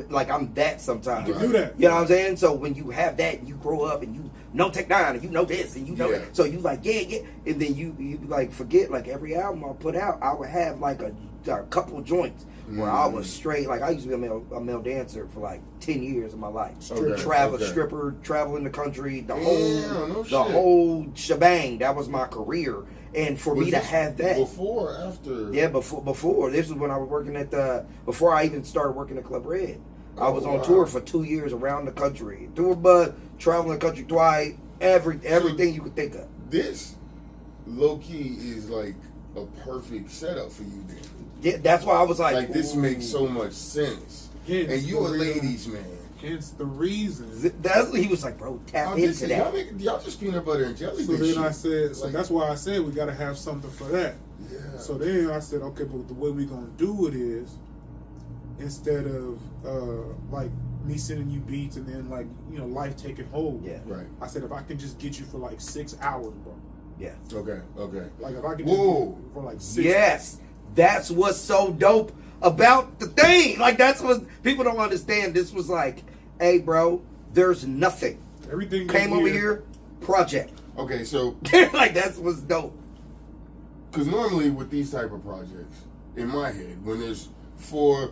Speaker 2: like I'm that sometimes.
Speaker 3: You can do that.
Speaker 2: You know what I'm saying? So when you have that, you grow up and you know Tech 9 and you know this and you know that. So you like, yeah. And then you like forget, like every album I put out, I would have like a couple joints where I was straight, like I used to be a male dancer for like 10 years of my life. Stripper, traveling the country, the whole shebang. That was my career. And for me to have that.
Speaker 1: Before or after?
Speaker 2: Yeah, before. This was when I was working before I even started working at Club Red. I was on tour for 2 years around the country. Tour bus, traveling the country twice, everything you could think of.
Speaker 1: This, low-key, is like a perfect setup for you then.
Speaker 2: Yeah, that's why I was like,
Speaker 1: this makes so much sense. And you a ladies man.
Speaker 3: Hence the reason.
Speaker 2: That's what he was like, bro, tap into that.
Speaker 1: Y'all just peanut butter and jelly.
Speaker 3: So then I said, so that's why I said we got to have something for that. Yeah. So then I said, okay, but the way we gonna do it is, instead of like me sending you beats and then like, you know, life taking hold.
Speaker 2: Yeah.
Speaker 1: Right.
Speaker 3: I said, if I can just get you for like 6 hours, bro.
Speaker 2: Yeah.
Speaker 1: Okay.
Speaker 3: Like if I can just get you for like 6 hours.
Speaker 2: Yes. That's what's so dope about the thing. Like, that's what people don't understand. This was like, hey, bro, there's nothing.
Speaker 3: Everything
Speaker 2: came over here, project.
Speaker 1: Okay, so
Speaker 2: like, that's what's dope.
Speaker 1: Because normally with these type of projects, in my head, when there's four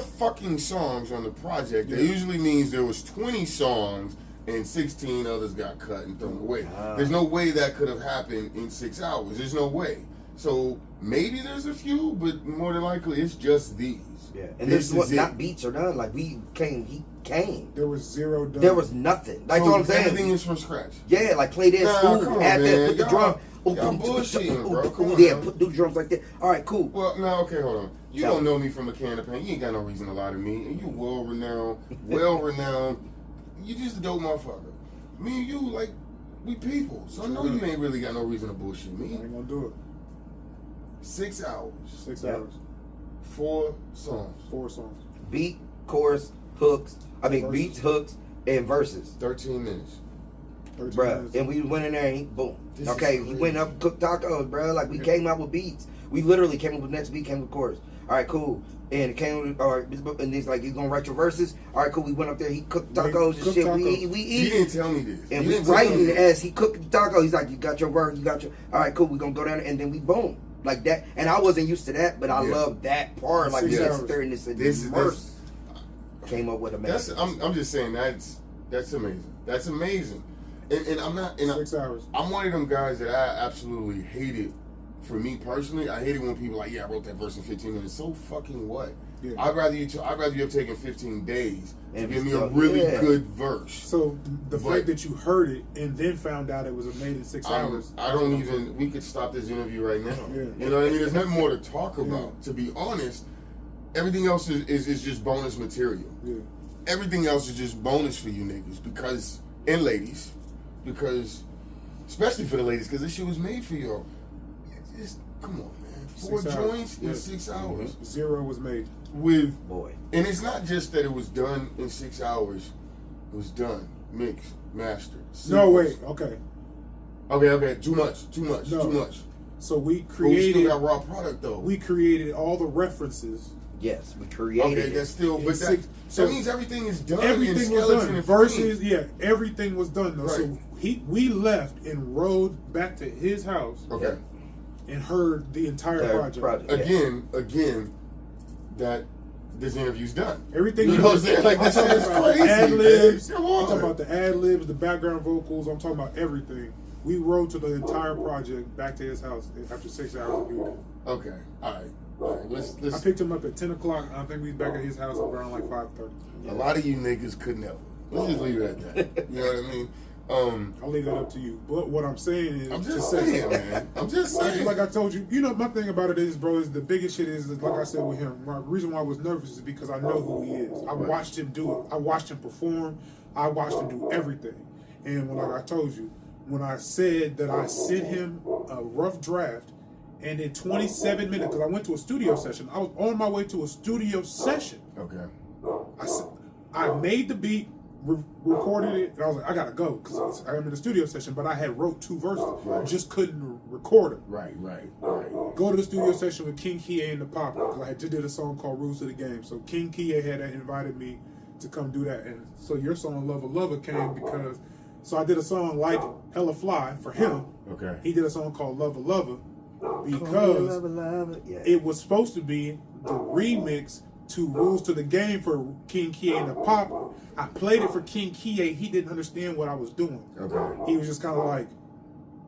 Speaker 1: fucking songs on the project, that usually means there was 20 songs and 16 others got cut and thrown away. There's no way that could have happened in 6 hours. There's no way. So maybe there's a few, but more than likely it's just these.
Speaker 2: Yeah, and this is what not beats or none. Like he came.
Speaker 3: There was zero done.
Speaker 2: There was nothing. That's what I'm saying.
Speaker 1: Everything is from scratch.
Speaker 2: Yeah, like play this, add that, put the drum.
Speaker 1: Y'all bullshitting, bro. Come on,
Speaker 2: yeah,
Speaker 1: man.
Speaker 2: do the drums like that. All right, cool.
Speaker 1: Well, now, okay, hold on. You don't know me from a can of paint. You ain't got no reason to lie to me. And you well-renowned. You just a dope motherfucker. Me and you, like, we people. So I know you ain't really got no reason to bullshit me.
Speaker 3: I ain't gonna do it.
Speaker 1: 6 hours.
Speaker 3: 6 hours.
Speaker 1: 4 songs.
Speaker 3: 4 songs.
Speaker 2: Beat, chorus, hooks.
Speaker 3: Verses.
Speaker 2: Beats, hooks, and verses.
Speaker 1: 13 minutes.
Speaker 3: 13
Speaker 2: Bruh,
Speaker 3: minutes.
Speaker 2: and we went in there and he, boom.
Speaker 1: This
Speaker 2: Okay,
Speaker 1: is
Speaker 2: he went up, cooked tacos, bro. Like, we came out with beats. We literally came up with next beat, came with chorus. All right, cool. And it came with, all right, and he's like, you gonna write your verses? All right, cool. We went up there, he cooked tacos and shit.
Speaker 3: Tacos.
Speaker 2: We
Speaker 1: He
Speaker 2: eat.
Speaker 1: didn't tell me this.
Speaker 2: And
Speaker 1: He
Speaker 2: we
Speaker 1: didn't tell me
Speaker 2: writing
Speaker 1: this.
Speaker 2: as he cooked the taco. He's like, you got your verse, you got your, all right, cool. We gonna go down and then we boom. Like that. And I wasn't used to that, but I love that part. Like,
Speaker 3: 6
Speaker 2: you
Speaker 3: hours.
Speaker 2: sit there and this verse came up with a
Speaker 1: That's, I'm just saying that's amazing. That's amazing. And I'm not. And
Speaker 3: 6 hours.
Speaker 1: I'm one of them guys that I absolutely hate it. For me personally, I hate it when people are like, yeah, I wrote that verse in 15 minutes. So fucking what?
Speaker 3: Yeah.
Speaker 1: I'd rather you have taken 15 days to
Speaker 2: And
Speaker 1: give me a
Speaker 2: still-
Speaker 1: really
Speaker 2: yeah.
Speaker 1: good verse.
Speaker 3: So the
Speaker 1: But-
Speaker 3: fact that you heard it and then found out it was made in 6 hours.
Speaker 1: I don't even. We could stop this interview right now.
Speaker 3: Yeah.
Speaker 1: You know what I mean? There's nothing more to talk about. To be honest, everything else is just bonus material.
Speaker 3: Yeah.
Speaker 1: Everything else is just bonus for you niggas and ladies, because especially for the ladies, because this shit was made for y'all. Just come on, man. 4
Speaker 3: 6 hours.
Speaker 1: joints in
Speaker 3: Yeah.
Speaker 1: 6 hours.
Speaker 3: 0 was made.
Speaker 1: With
Speaker 2: boy.
Speaker 1: and it's not just that it was done in 6 hours. It was done, mixed, mastered.
Speaker 3: No,
Speaker 1: sequenced.
Speaker 3: wait. Okay.
Speaker 1: Okay. Too much.
Speaker 3: No.
Speaker 1: Too much.
Speaker 3: So we
Speaker 1: But we
Speaker 3: created.
Speaker 1: still got raw product though.
Speaker 3: We created all the references.
Speaker 2: Yes, we created
Speaker 1: Okay,
Speaker 2: it.
Speaker 1: that's still, but
Speaker 3: It's
Speaker 1: that,
Speaker 3: six-
Speaker 1: so that
Speaker 3: so
Speaker 1: means everything is done.
Speaker 3: Everything
Speaker 1: in
Speaker 3: was
Speaker 1: skeleton
Speaker 3: done.
Speaker 1: and
Speaker 3: Versus,
Speaker 1: frame.
Speaker 3: yeah, everything was done though.
Speaker 1: Right.
Speaker 3: So we left and rode back to his house
Speaker 1: Okay.
Speaker 3: and heard the entire project.
Speaker 1: Again, that this interview's done.
Speaker 3: Everything
Speaker 1: You know what I'm saying? Like,
Speaker 3: I'm
Speaker 1: this
Speaker 3: talking
Speaker 1: is
Speaker 3: about
Speaker 1: crazy,
Speaker 3: ad libs.
Speaker 1: man.
Speaker 3: I'm
Speaker 1: Come on.
Speaker 3: talking about the ad libs, the background vocals. I'm talking about everything. We rode to the entire project back to his house after 6 hours of being there.
Speaker 1: Okay. All right. Let's.
Speaker 3: I picked him up at 10 o'clock. I think we was back at his house around like 5:30.
Speaker 1: A lot of you niggas could never. Let's just leave it at that. You know what I mean?
Speaker 3: I'll leave that up to you. But what I'm saying is,
Speaker 1: I'm just saying, man. I'm just saying.
Speaker 3: like I told you, my thing about it is, bro, is the biggest shit is like I said with him. My reason why I was nervous is because I know who he is. I watched him do it. I watched him perform. I watched him do everything. And like I told you, when I said that I sent him a rough draft, and in 27 minutes, because I went to a studio session, I was on my way to a studio session.
Speaker 1: Okay.
Speaker 3: I made the beat, recorded it, and I was like, I gotta go because I'm in the studio session. But I had wrote 2 verses, just couldn't record them.
Speaker 1: Right.
Speaker 3: Go to the studio session with King Kie and the Popper because I had just did a song called "Rules of the Game." So King Kie had invited me to come do that, and so your song "Lover" came because. So I did a song like "Hella Fly" for him.
Speaker 1: Okay.
Speaker 3: He did a song called "Lover" because it was supposed to be the remix to "Rules to the Game" for King Kie and the Popper. I played it for King Kie. He didn't understand what I was doing.
Speaker 1: Okay.
Speaker 3: He was just kind of like,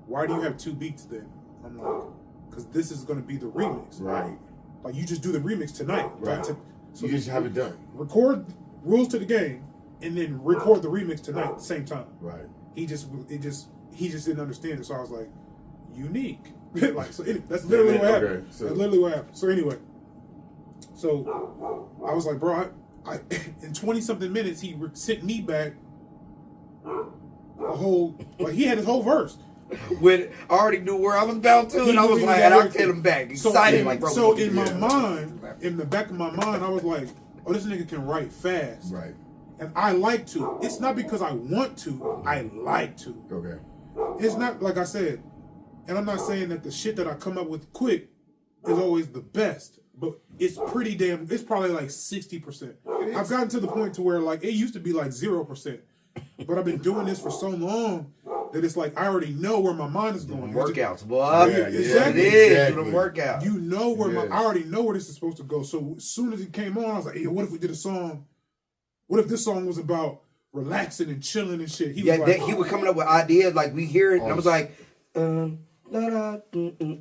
Speaker 3: "Why do you have 2 beats then?" I'm like, "Because this is going to be the remix."
Speaker 1: Right.
Speaker 3: Like you just do the remix tonight.
Speaker 1: Right.
Speaker 3: So
Speaker 1: You just have it done.
Speaker 3: record "Rules to the Game" and then record the remix tonight at the same time.
Speaker 1: Right.
Speaker 3: He just didn't understand it. So I was like, "Unique." Like so. That's literally what happened.
Speaker 1: Okay, so-
Speaker 3: That's literally what happened. So anyway, so I was like, bro, I in 20-something minutes he sent me back a whole he had his whole verse.
Speaker 2: When I already knew where I was bound to, and I was like, and I'll get him back. Excited, like, bro.
Speaker 3: So in my mind, in the back of my mind, I was like, oh, this nigga can write fast.
Speaker 1: Right.
Speaker 3: And I like to. It's not because I want to, I like to.
Speaker 1: Okay.
Speaker 3: It's not, like I said, and I'm not saying that the shit that I come up with quick is always the best, but it's pretty damn. It's probably like 60%. I've gotten to the point to where like it used to be like 0%, but I've been doing this for so long that it's like I already know where my mind is going.
Speaker 2: Workouts, boy.
Speaker 3: Yeah, exactly.
Speaker 2: It is.
Speaker 1: Exactly.
Speaker 2: Do them workouts.
Speaker 3: You know where I already know where this is supposed to go. So as soon as it came on, I was like, hey, what if we did a song? What if this song was about relaxing and chilling and shit? He was like,
Speaker 2: he was coming up with ideas like we hear it, and I was like, and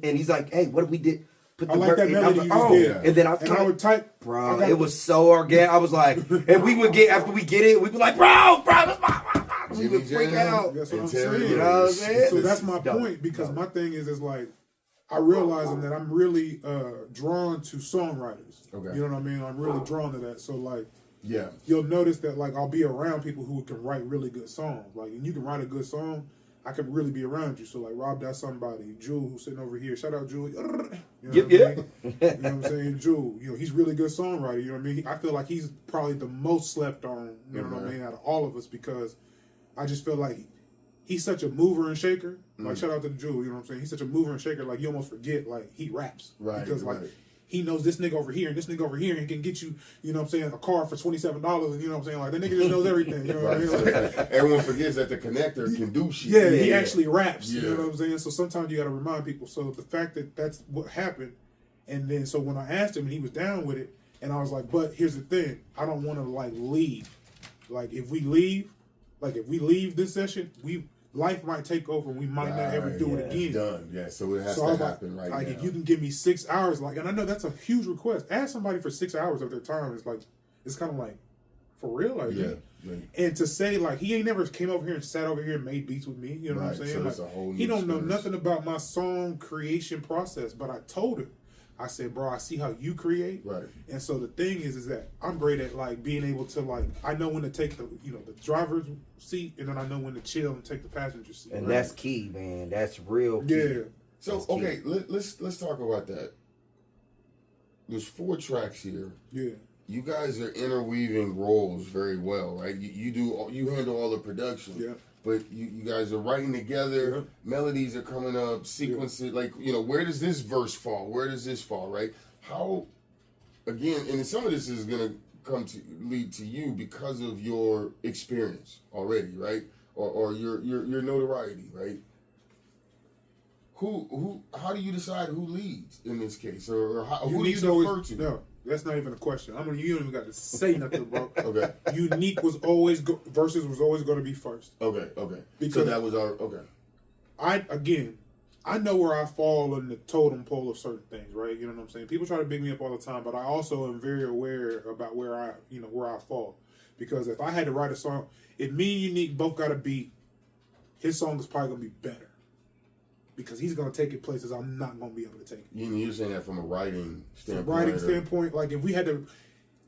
Speaker 2: he's like, hey, what if we did? Put
Speaker 3: I
Speaker 2: the
Speaker 3: like that melody you just did.
Speaker 2: And then
Speaker 3: I would type,
Speaker 2: bro, it was so organic. I was like, and we would get after we get it, we'd be like, bro, that's my. We would freak out.
Speaker 3: That's what I'm saying.
Speaker 2: You know what I'm saying?
Speaker 3: So that's my point, because my thing is like, I realizing that I'm really drawn to songwriters.
Speaker 1: Okay.
Speaker 3: You know what I mean? I'm really drawn to that. So like,
Speaker 1: Yeah.
Speaker 3: you'll notice that like I'll be around people who can write really good songs. Like, and you can write a good song, I can really be around you. So like, Rob, that's somebody. Jewel, who's sitting over here. Shout out Jewel. You know what I mean? You know what I'm saying? Jewel, you know, he's really good songwriter. You know what I mean? I feel like he's probably the most slept on. You know what I mean? Out of all of us, because I just feel like he's such a mover and shaker. Like, shout out to the Jewel, you know what I'm saying? He's such a mover and shaker, like, you almost forget, like, he raps.
Speaker 1: Right,
Speaker 3: because, like,
Speaker 1: right.
Speaker 3: he knows this nigga over here and this nigga over here and can get you, you know what I'm saying, a car for $27, and you know what I'm saying? Like, that nigga just knows everything, you know what I mean? Like,
Speaker 1: Everyone forgets that the connector can do shit.
Speaker 3: yeah, he actually raps,
Speaker 1: Yeah.
Speaker 3: you know what I'm saying? So sometimes you got to remind people. So the fact that that's what happened, and then so when I asked him and he was down with it, and I was like, but here's the thing, I don't want to, like, leave. Like, if we leave this session, life might take over and we might not ever do it again.
Speaker 1: Done. Yeah, so it has to happen right now.
Speaker 3: Like, if you can give me 6 hours, like, and I know that's a huge request. Ask somebody for 6 hours of their time. It's like, it's kind of like, for real? Like,
Speaker 1: Yeah.
Speaker 3: And to say, like, he ain't never came over here and sat over here and made beats with me. You know what I'm saying?
Speaker 1: So
Speaker 3: like,
Speaker 1: it's a whole new
Speaker 3: he don't know
Speaker 1: experience.
Speaker 3: nothing about my song creation process, but I told him. I said, bro, I see how you create.
Speaker 1: Right.
Speaker 3: And so the thing is that I'm great at, like, being able to, like, I know when to take the driver's seat, and then I know when to chill and take the passenger seat.
Speaker 2: And that's key, man. That's real key.
Speaker 3: Yeah.
Speaker 1: So okay, let's talk about that. There's 4 tracks here.
Speaker 3: Yeah.
Speaker 1: You guys are interweaving roles very well, right? You handle all the production.
Speaker 3: Yeah.
Speaker 1: But you guys are writing together,
Speaker 3: Yeah.
Speaker 1: melodies are coming up, sequences, like, you know, where does this verse fall? Where does this fall, right? How, again, and some of this is going to lead to you because of your experience already, right? Or your notoriety, right? How do you decide who leads in this case? Or who do you defer to?
Speaker 3: No, that's not even a question. You don't even got to say nothing, bro.
Speaker 1: Okay.
Speaker 3: Uneek was always, verses was always going to be first.
Speaker 1: Okay.
Speaker 3: Because
Speaker 1: so that was our, okay.
Speaker 3: I know where I fall in the totem pole of certain things, right? You know what I'm saying? People try to big me up all the time, but I also am very aware about where I fall. Because if I had to write a song, if me and Uneek both got a beat, his song is probably going to be better. Because he's going to take it places I'm not going to be able to take it.
Speaker 1: You're saying that from a writing standpoint?
Speaker 3: From a writing standpoint, like if we had to,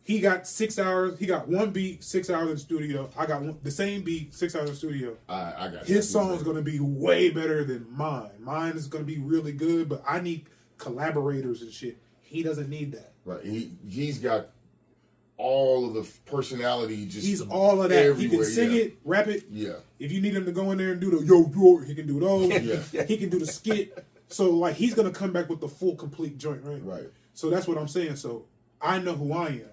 Speaker 3: he got 6 hours, he got one beat, 6 hours in the studio. I got the same beat, 6 hours in the studio.
Speaker 1: I got
Speaker 3: His song is going to be way better than mine. Mine is going to be really good, but I need collaborators and shit. He doesn't need that.
Speaker 1: Right. He's got all of the personality.
Speaker 3: He's all of that. He can sing it, rap it.
Speaker 1: Yeah.
Speaker 3: If you need him to go in there and do the yo, he can do those.
Speaker 1: Yeah.
Speaker 3: He can do the skit. So like he's gonna come back with the full complete joint, right?
Speaker 1: Right.
Speaker 3: So that's what I'm saying. So I know who I am.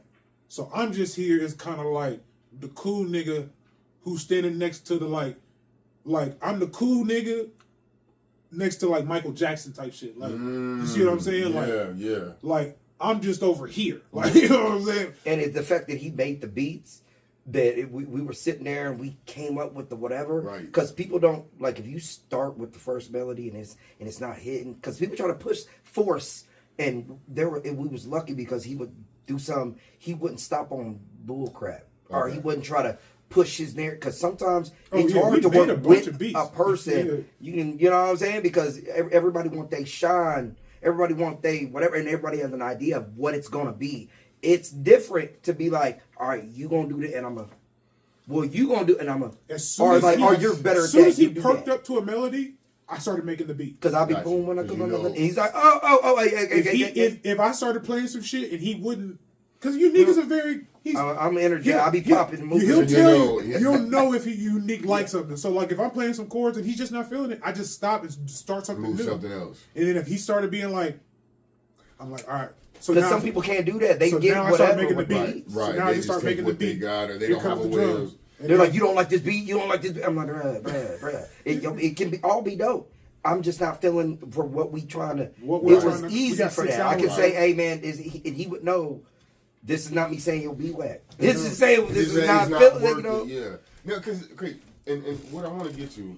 Speaker 3: So I'm just here as kind of like the cool nigga who's standing next to the like I'm the cool nigga next to like Michael Jackson type shit. Like you see what I'm saying?
Speaker 1: Yeah.
Speaker 3: Like I'm just over here. Like you know what I'm saying?
Speaker 2: And it's the fact that he made the beats, that we were sitting there and we came up with the whatever.
Speaker 1: Right.
Speaker 2: Because people don't, like, if you start with the first melody and it's not hitting, because people try to force, and we was lucky because he would do he wouldn't stop on bull crap. Okay. Or he wouldn't try to push his narrative, because sometimes it's hard to work with a person. You know what I'm saying? Because everybody want they shine. Everybody want they whatever, and everybody has an idea of what it's gonna be. It's different to be like, all right, you gonna do that, and you gonna do it, and I'm you're better.
Speaker 3: As soon as he perked up to a melody, I started making the beat.
Speaker 2: Because I'll be boom when I come on, and he's like,
Speaker 3: if I started playing some shit and he wouldn't, because Uneek is a very.
Speaker 2: I'm energetic. I'll be popping and moving.
Speaker 3: He'll tell you. You'll know if Uneek likes something. So like if I'm playing some chords and he's just not feeling it, I just stop and start something new.
Speaker 1: Something else.
Speaker 3: And then if he started being like, I'm like, all right, So
Speaker 2: Because
Speaker 3: now,
Speaker 2: some people can't do that. They
Speaker 3: so
Speaker 2: get
Speaker 3: now I start
Speaker 2: whatever.
Speaker 3: making the
Speaker 2: with
Speaker 3: beat.
Speaker 2: beat.
Speaker 3: So
Speaker 1: Right.
Speaker 3: now
Speaker 1: They
Speaker 3: you
Speaker 1: just
Speaker 3: start
Speaker 1: take
Speaker 3: making the
Speaker 1: what they
Speaker 3: beat.
Speaker 1: got, or they
Speaker 3: Here
Speaker 1: don't have
Speaker 3: comes
Speaker 1: a
Speaker 3: the
Speaker 1: way
Speaker 3: drums.
Speaker 1: of.
Speaker 3: And
Speaker 2: They're
Speaker 3: then-
Speaker 2: like, you don't like this beat, you don't like this beat. I'm like, bruh. It can be all be dope. I'm just not feeling for what we trying to.
Speaker 3: What
Speaker 2: It
Speaker 3: we're
Speaker 2: was
Speaker 3: trying to- we
Speaker 2: easy
Speaker 3: got
Speaker 2: for
Speaker 3: 6
Speaker 2: that. I could
Speaker 3: hours.
Speaker 2: say, hey man, and he would know. This is not me saying you'll be whack. This is saying this is not feeling. You know.
Speaker 1: Yeah. No, because and what I want to get to,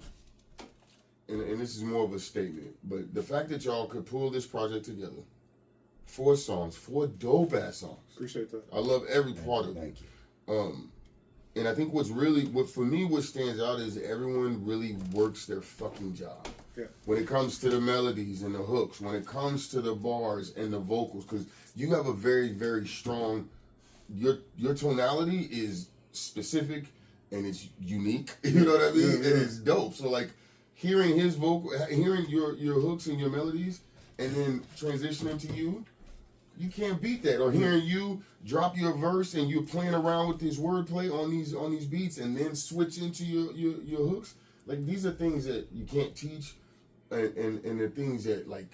Speaker 1: and this is more of a statement, but the fact that y'all could pull this project together, 4 songs, 4 dope ass songs.
Speaker 3: Appreciate that.
Speaker 1: I love every part of it.
Speaker 2: Thank you.
Speaker 1: And I think what stands out is everyone really works their fucking job.
Speaker 3: Yeah.
Speaker 1: When it comes to the melodies and the hooks, when it comes to the bars and the vocals, because you have a very, very strong, your tonality is specific and it's unique. You know what I mean?
Speaker 3: Yeah.
Speaker 1: And it's dope. So like hearing his vocal, hearing your hooks and your melodies, and then transitioning to you can't beat that. Or hearing you drop your verse and you're playing around with this wordplay on these beats, and then switch into your hooks. Like these are things that you can't teach, and the things that, like,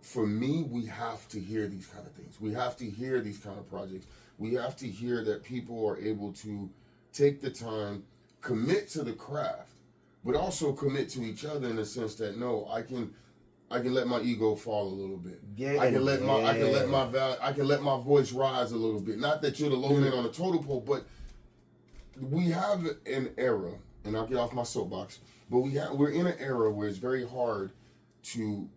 Speaker 1: for me, we have to hear these kind of things. We have to hear these kind of projects. We have to hear that people are able to take the time, commit to the craft, but also commit to each other in the sense that, no, I can let my ego fall a little bit.
Speaker 2: Yeah,
Speaker 1: I can let
Speaker 2: yeah.
Speaker 1: my voice rise a little bit. Not that you're the low man on the totem pole, but we have an era, and I'll get off my soapbox, but we're in an era where it's very hard to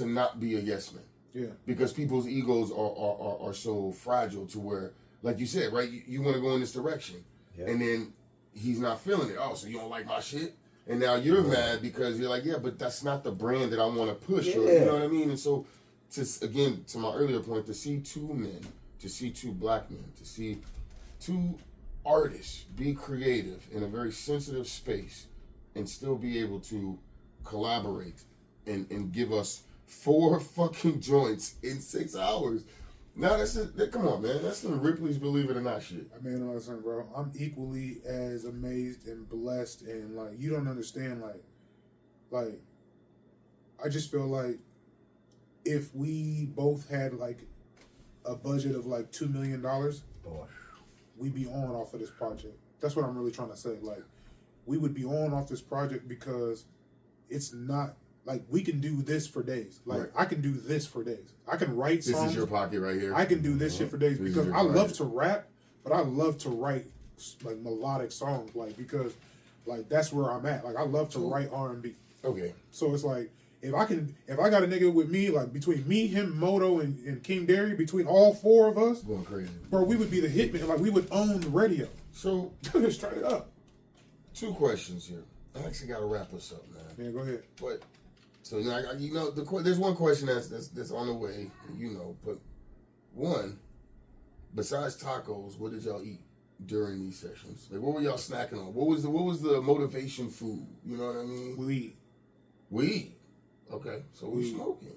Speaker 1: not be a yes man.
Speaker 3: Yeah.
Speaker 1: Because people's egos are so fragile to where, like you said, right? You want to go in this direction, and then he's not feeling it. Oh, so you don't like my shit? And now you're mad because you're like, yeah, but that's not the brand that I want to push. Or, you know what I mean? And so, to my earlier point, to see 2 men, to see 2 black men, to see 2 artists be creative in a very sensitive space and still be able to collaborate and give us 4 fucking joints in 6 hours. Now come on, man. That's some Ripley's Believe It or Not shit.
Speaker 3: I mean, listen, bro. I'm equally as amazed and blessed, and like you don't understand, like I just feel like if we both had like a budget of like $2 million, we'd be on off of this project. That's what I'm really trying to say. Like, we would be on off this project because it's not. Like, we can do this for days. Like,
Speaker 1: Right.
Speaker 3: I can do this for days. I can write songs.
Speaker 1: This is your pocket right here.
Speaker 3: I can do this shit for days because I love to rap, but I love to write, like, melodic songs. Like, because, like, that's where I'm at. Like, I love to write R&B.
Speaker 1: Okay.
Speaker 3: So it's like, if I got a nigga with me, like, between me, him, Moto, and King Derry, between all 4 of us,
Speaker 1: Going crazy.
Speaker 3: bro, we would be the hitman. Like, we would own the radio.
Speaker 1: So,
Speaker 3: Straight up.
Speaker 1: 2 questions here. I actually got to wrap us up, man.
Speaker 3: Yeah, go ahead.
Speaker 1: But, so, there's one question that's on the way, but one, besides tacos, what did y'all eat during these sessions? Like, what were y'all snacking on? What was the motivation food? You know what I mean? Weed. Okay, so we're smoking.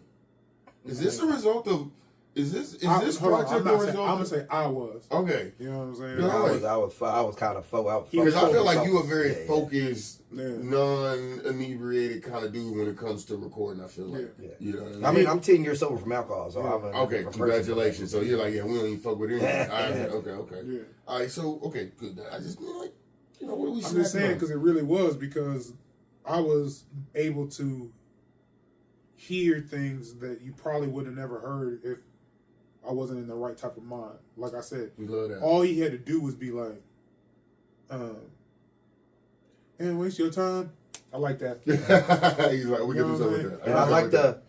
Speaker 1: Is this a result of? Is this project a result?
Speaker 3: I'm gonna say I was.
Speaker 1: Okay.
Speaker 3: You know what I'm saying?
Speaker 1: No,
Speaker 2: I was kind of focused.
Speaker 1: Because I feel like you a very
Speaker 2: Yeah.
Speaker 1: focused, non-inebriated kind of dude when it comes to recording. I feel like, you know what I mean?
Speaker 2: I mean, I'm 10 years sober from alcohol, so I'm
Speaker 1: Okay, congratulations. So you're like, yeah, we don't even fuck with it. Okay.
Speaker 3: Yeah.
Speaker 1: All right, so, okay, good. I just mean, like, what are we
Speaker 3: I'm just saying because it really was because I was able to hear things that you probably would have never heard if I wasn't in the right type of mind. Like I said,
Speaker 1: We love that.
Speaker 3: all he had to do was be like, and waste your time. I like that.
Speaker 1: He's like, we can do something with that.
Speaker 2: And I like the.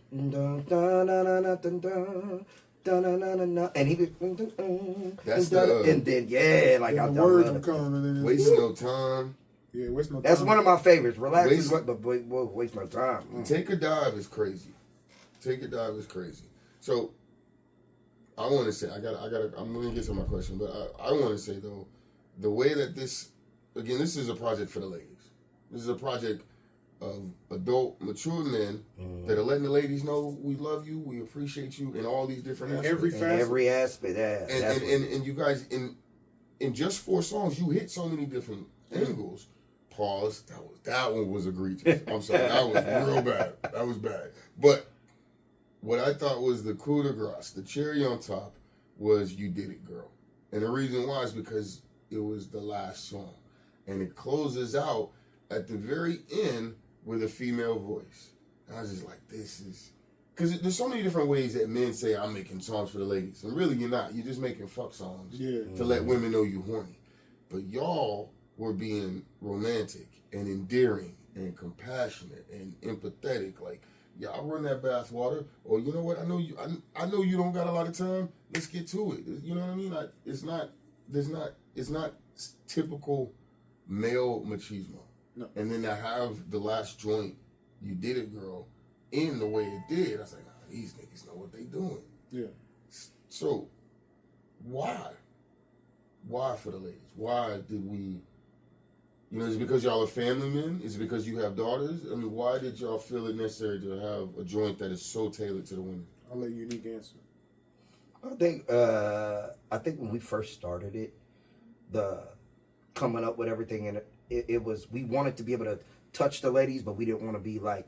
Speaker 2: And he
Speaker 1: That's
Speaker 2: and then like
Speaker 3: And
Speaker 2: I
Speaker 3: the words
Speaker 2: love
Speaker 3: would
Speaker 2: it.
Speaker 3: come and then it's,
Speaker 1: Waste no time.
Speaker 3: yeah, waste no time.
Speaker 2: That's one of my favorites. Relax
Speaker 1: Waste-
Speaker 2: is what, but waste my time.
Speaker 1: Take a dive is crazy. So I want to say I'm going to get to my question, but I want to say though, the way that this is a project for the ladies. This is a project of adult, mature men that are letting the ladies know we love you, we appreciate you in all these different aspects.
Speaker 2: Every aspect, yeah.
Speaker 1: And you guys in just 4 songs, you hit so many different angles. Pause. That one was egregious. I'm sorry. That was real bad. That was bad. But what I thought was the coup de grace, the cherry on top, was "You Did It, Girl," and the reason why is because it was the last song, and it closes out at the very end with a female voice. And I was just like, this is... Because there's so many different ways that men say, I'm making songs for the ladies. And really, you're not. You're just making fuck songs to let women know you're horny. But y'all were being romantic and endearing and compassionate and empathetic. Like, y'all run that bath water. Or, you know what? I know you don't got a lot of time. Let's get to it. You know what I mean? Like, it's not typical male machismo. No. And then to have the last joint, "You Did It, Girl," in the way it did, I was like, nah, these niggas know what they doing. Yeah. So, why? Why for the ladies? Why did we, is it because y'all are family men? Is it because you have daughters? I mean, why did y'all feel it necessary to have a joint that is so tailored to the women?
Speaker 3: I'll let Uneek answer.
Speaker 2: I think when we first started it, the coming up with everything, and it was, we wanted to be able to touch the ladies, but we didn't want to be like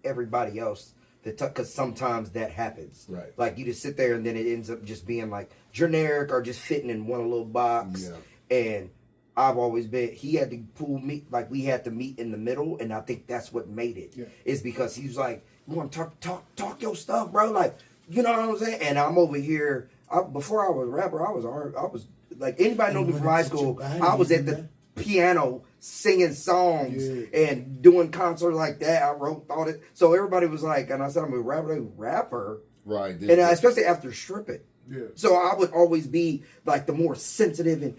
Speaker 2: everybody else, because sometimes that happens. Right. Like, you just sit there and then it ends up just being like generic or just fitting in one little box. Yeah. And I've always been, he had to pull me, like, we had to meet in the middle, and I think that's what made it. Yeah. Is because he was like, you want to talk your stuff, bro? Like, you know what I'm saying? And I'm over here, before I was a rapper, I was like, anybody know me from high school, I was at the piano singing songs and doing concerts like that. I thought it. So everybody was like, and I said, I'm a rapper. Right. And especially after stripping. Yeah. So I would always be like the more sensitive and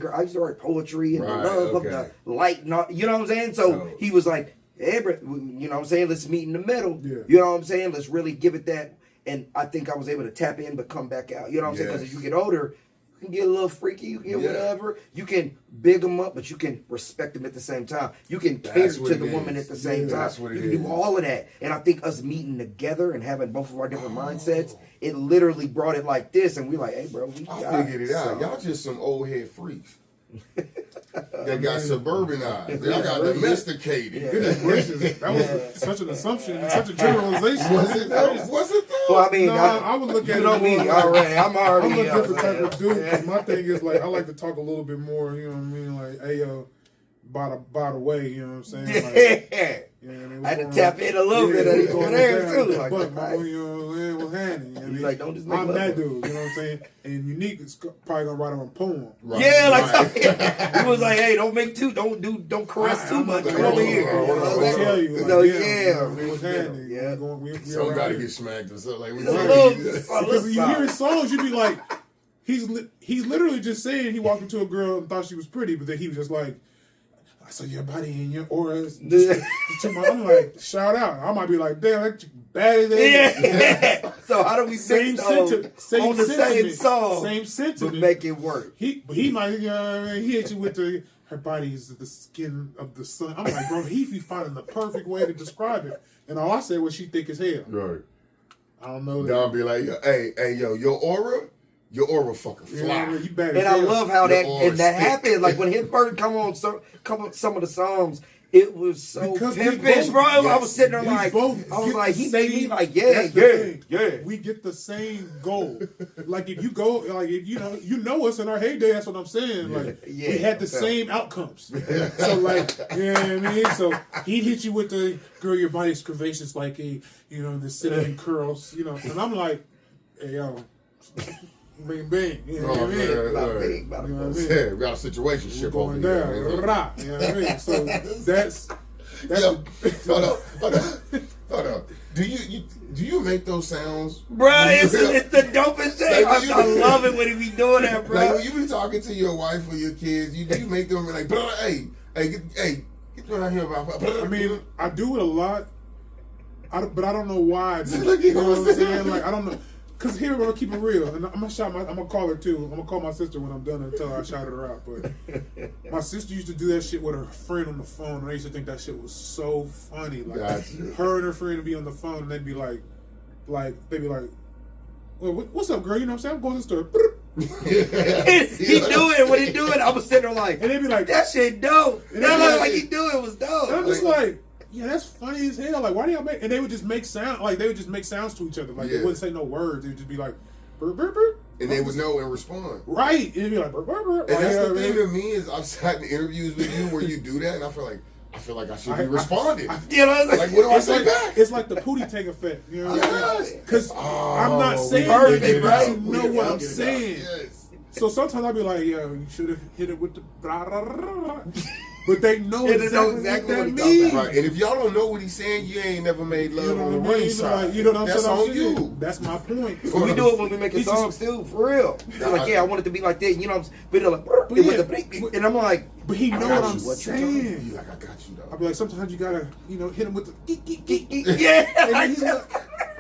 Speaker 2: girl, I used to write poetry and the love of the light. And you know what I'm saying? So he was like, hey, bro, you know what I'm saying? Let's meet in the middle. Yeah. You know what I'm saying? Let's really give it that. And I think I was able to tap in but come back out. You know what I'm saying? Because as you get older, you can get a little freaky, you can get whatever. You can big them up, but you can respect them at the same time. You can cater to the woman at the same time. You can do all of that. And I think us meeting together and having both of our different mindsets, it literally brought it like this. And we're like, hey, bro,
Speaker 1: I figured it out. Y'all just some old head freaks. That got suburbanized. They got domesticated.
Speaker 3: Goodness gracious. That was such an assumption and such a generalization.
Speaker 1: Was it though?
Speaker 2: Well, I mean,
Speaker 3: I would look at it
Speaker 2: me already. I'm a
Speaker 3: different type of dude. Because my thing is, like, I like to talk a little bit more, you know what I mean? Like, hey, yo, by the way, you know what I'm saying? Like,
Speaker 2: I had to tap in a little bit of it there, too.
Speaker 3: Like, but, you know what I'm saying? What's happening?
Speaker 2: He's like, don't just make
Speaker 3: I'm that dude, you know what I'm saying? And Uneek is probably going to write him a poem.
Speaker 2: Right. Yeah, like, he was like, hey, don't caress too much. Come over here.
Speaker 3: I'll tell you.
Speaker 2: So,
Speaker 3: what's happening?
Speaker 1: Yeah. Some got to get smacked or something.
Speaker 3: Because you hear his songs, you be like, he's literally just saying he walked into a girl and thought she was pretty, but then he was just like, I saw your body and your auras. I'm like, shout out. I might be like, damn, that's bad as
Speaker 2: yeah. So how do we same sentiment? Same song?
Speaker 3: Same sentiment.
Speaker 2: But make it work.
Speaker 3: He might, he hit you with her body is the skin of the sun. I'm like, bro, he be finding the perfect way to describe it. And all I said was she thick as hell.
Speaker 1: Right.
Speaker 3: I don't know.
Speaker 1: I'll be like, hey, yo, your aura fucking fly.
Speaker 2: Yeah, and I love how that happened. Like when his bird come on some of the songs, it was so pimpish, bro. Yes, I was sitting there like, he made me like, yeah.
Speaker 3: We get the same goal. Like if you go, like if you know us in our heyday. That's what I'm saying. Like we had the same outcomes. So like, you know what I mean. So he'd hit you with the girl, your body's curvaceous, like the cinnamon curls, And I'm like, hey yo. Bing, bing. You know what I mean?
Speaker 1: We got a situation ship over
Speaker 3: here. You know what I mean? So that's
Speaker 1: hold up. Do you make those sounds?
Speaker 2: Bro, it's the dopest thing. Like, I love it when he be doing that, bro.
Speaker 1: Like when you be talking to your wife or your kids, do you make them like, bro, hey, get around here.
Speaker 3: I mean, I do it a lot, but I don't know why. You know what I'm saying? Like I don't know. Cause here we're gonna keep it real, and I'm gonna call her too. I'm gonna call my sister when I'm done and tell her I shouted her out. But my sister used to do that shit with her friend on the phone, and I used to think that shit was so funny. Like her and her friend would be on the phone, and they'd be like, well, what's up, girl? You know what I'm saying? I'm going to the store.
Speaker 2: He do it. When he do it, I was sitting there like,
Speaker 3: and they'd be like,
Speaker 2: that shit dope. That looked like he do it was dope.
Speaker 3: And I'm just like, yeah, that's funny as hell. Like, why do y'all make? And they would just make sound, like they would just make sounds to each other. Like they wouldn't say no words. They would just be like, burr, burr, burr.
Speaker 1: And they would know and respond.
Speaker 3: Right. And it'd be like, burr, burr, burr.
Speaker 1: And that's the thing to me is I've sat in interviews with you where you do that, and I feel like I should be responding.
Speaker 2: You know,
Speaker 1: like, what do I say back?
Speaker 3: It's like the Pootie Tang effect. You know what I'm saying? Because I'm not saying
Speaker 2: perfect,
Speaker 3: anything,
Speaker 2: right?
Speaker 3: but you know what I'm saying.
Speaker 1: Yes.
Speaker 3: So sometimes I'll be like, yo, you should have hit it with the blah, blah, blah, blah. But they know
Speaker 2: Yeah, they know
Speaker 3: exactly what
Speaker 2: exactly
Speaker 3: that
Speaker 2: what he
Speaker 3: means.
Speaker 1: Right. And if y'all don't know what he's saying, you ain't never made love
Speaker 3: You know
Speaker 1: on the
Speaker 3: what I
Speaker 1: running
Speaker 3: mean?
Speaker 1: side.
Speaker 3: Like, you know what I'm
Speaker 1: That's
Speaker 3: saying?
Speaker 1: on you.
Speaker 3: That's my point.
Speaker 2: But we do it when we making
Speaker 3: It's
Speaker 2: songs too, for real. They're like, yeah, I want it to be like that. You know, but they're like,
Speaker 3: But
Speaker 2: it
Speaker 3: yeah,
Speaker 2: was and I'm like,
Speaker 3: But he
Speaker 1: I
Speaker 3: know
Speaker 1: got
Speaker 3: what I'm
Speaker 1: you. What you
Speaker 3: saying.
Speaker 1: He like, I got you though.
Speaker 3: I'll be like, sometimes you gotta, you know, hit him with the geek, geek, geek.
Speaker 2: yeah,
Speaker 3: And he's like,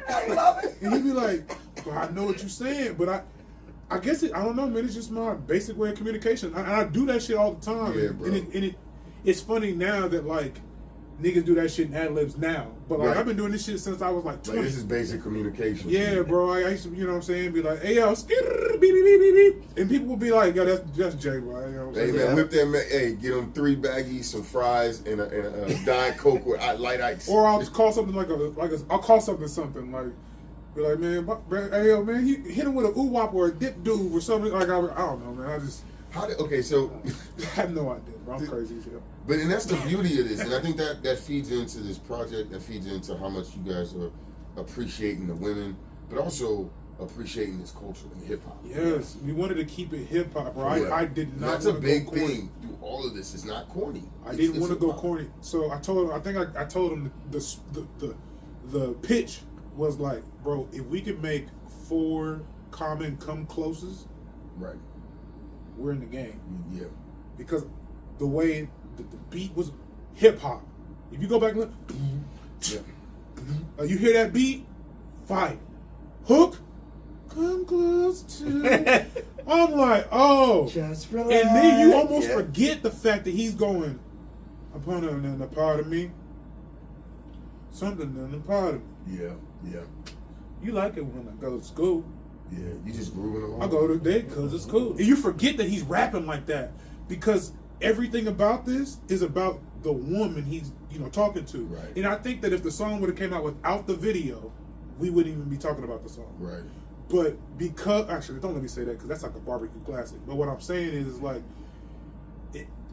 Speaker 2: I love it.
Speaker 3: and he be like, well, I know what you're saying, but I guess I don't know, man. It's just my basic way of communication. I do that shit all the time.
Speaker 1: Yeah, bro.
Speaker 3: And it's funny now that like niggas do that shit in ad libs now, but like
Speaker 1: Right.
Speaker 3: I've been doing this shit since I was like 20.
Speaker 1: Like, this is basic communication.
Speaker 3: Yeah, bro. I used to, you know what I'm saying, be like, hey, yo, skitty, beep, beep, beep, beep, beep. And people will be like, yo, that's Jay, bro. You know what I'm
Speaker 1: Hey
Speaker 3: saying?
Speaker 1: man, whip that. Hey, get them 3 baggies, some fries, and a Diet Coke with light ice.
Speaker 3: Or I'll just call something I'll call something like, be like, man, hey, yo, man, you hit him with a oo-wop or a dip dude or something. Like, I don't know, man.
Speaker 1: Okay, so
Speaker 3: I have no idea, bro. I'm crazy as hell.
Speaker 1: But and that's the beauty of this, and I think that feeds into this project. That feeds into how much you guys are appreciating the women, but also appreciating this culture and hip hop.
Speaker 3: Yes, we wanted to keep it hip hop, bro.
Speaker 1: Correct.
Speaker 3: I did not.
Speaker 1: That's a
Speaker 3: wanna
Speaker 1: big
Speaker 3: go corny.
Speaker 1: thing through all of this. It's not corny.
Speaker 3: I didn't
Speaker 1: It's
Speaker 3: want to go
Speaker 1: hip-hop.
Speaker 3: corny, so I told him. I told him the pitch was like, bro, if we could make 4 common come closes,
Speaker 1: Right.
Speaker 3: we're in the game.
Speaker 1: Yeah.
Speaker 3: Because the way the beat was hip hop. If you go back and look,
Speaker 1: Yeah.
Speaker 3: you hear that beat, fight, hook, come close to. I'm like, oh,
Speaker 2: Just relax.
Speaker 3: and then you almost forget the fact that he's going, upon a part of me, something in a part of me.
Speaker 1: Yeah. Yeah.
Speaker 3: You like it when I go to school.
Speaker 1: Yeah. You just grooving along.
Speaker 3: I go to bed because it's cool. And you forget that he's rapping like that because everything about this is about the woman he's, talking to.
Speaker 1: Right.
Speaker 3: And I think that if the song would have came out without the video, we wouldn't even be talking about the song.
Speaker 1: Right.
Speaker 3: But actually, don't let me say that because that's like a barbecue classic. But what I'm saying is like,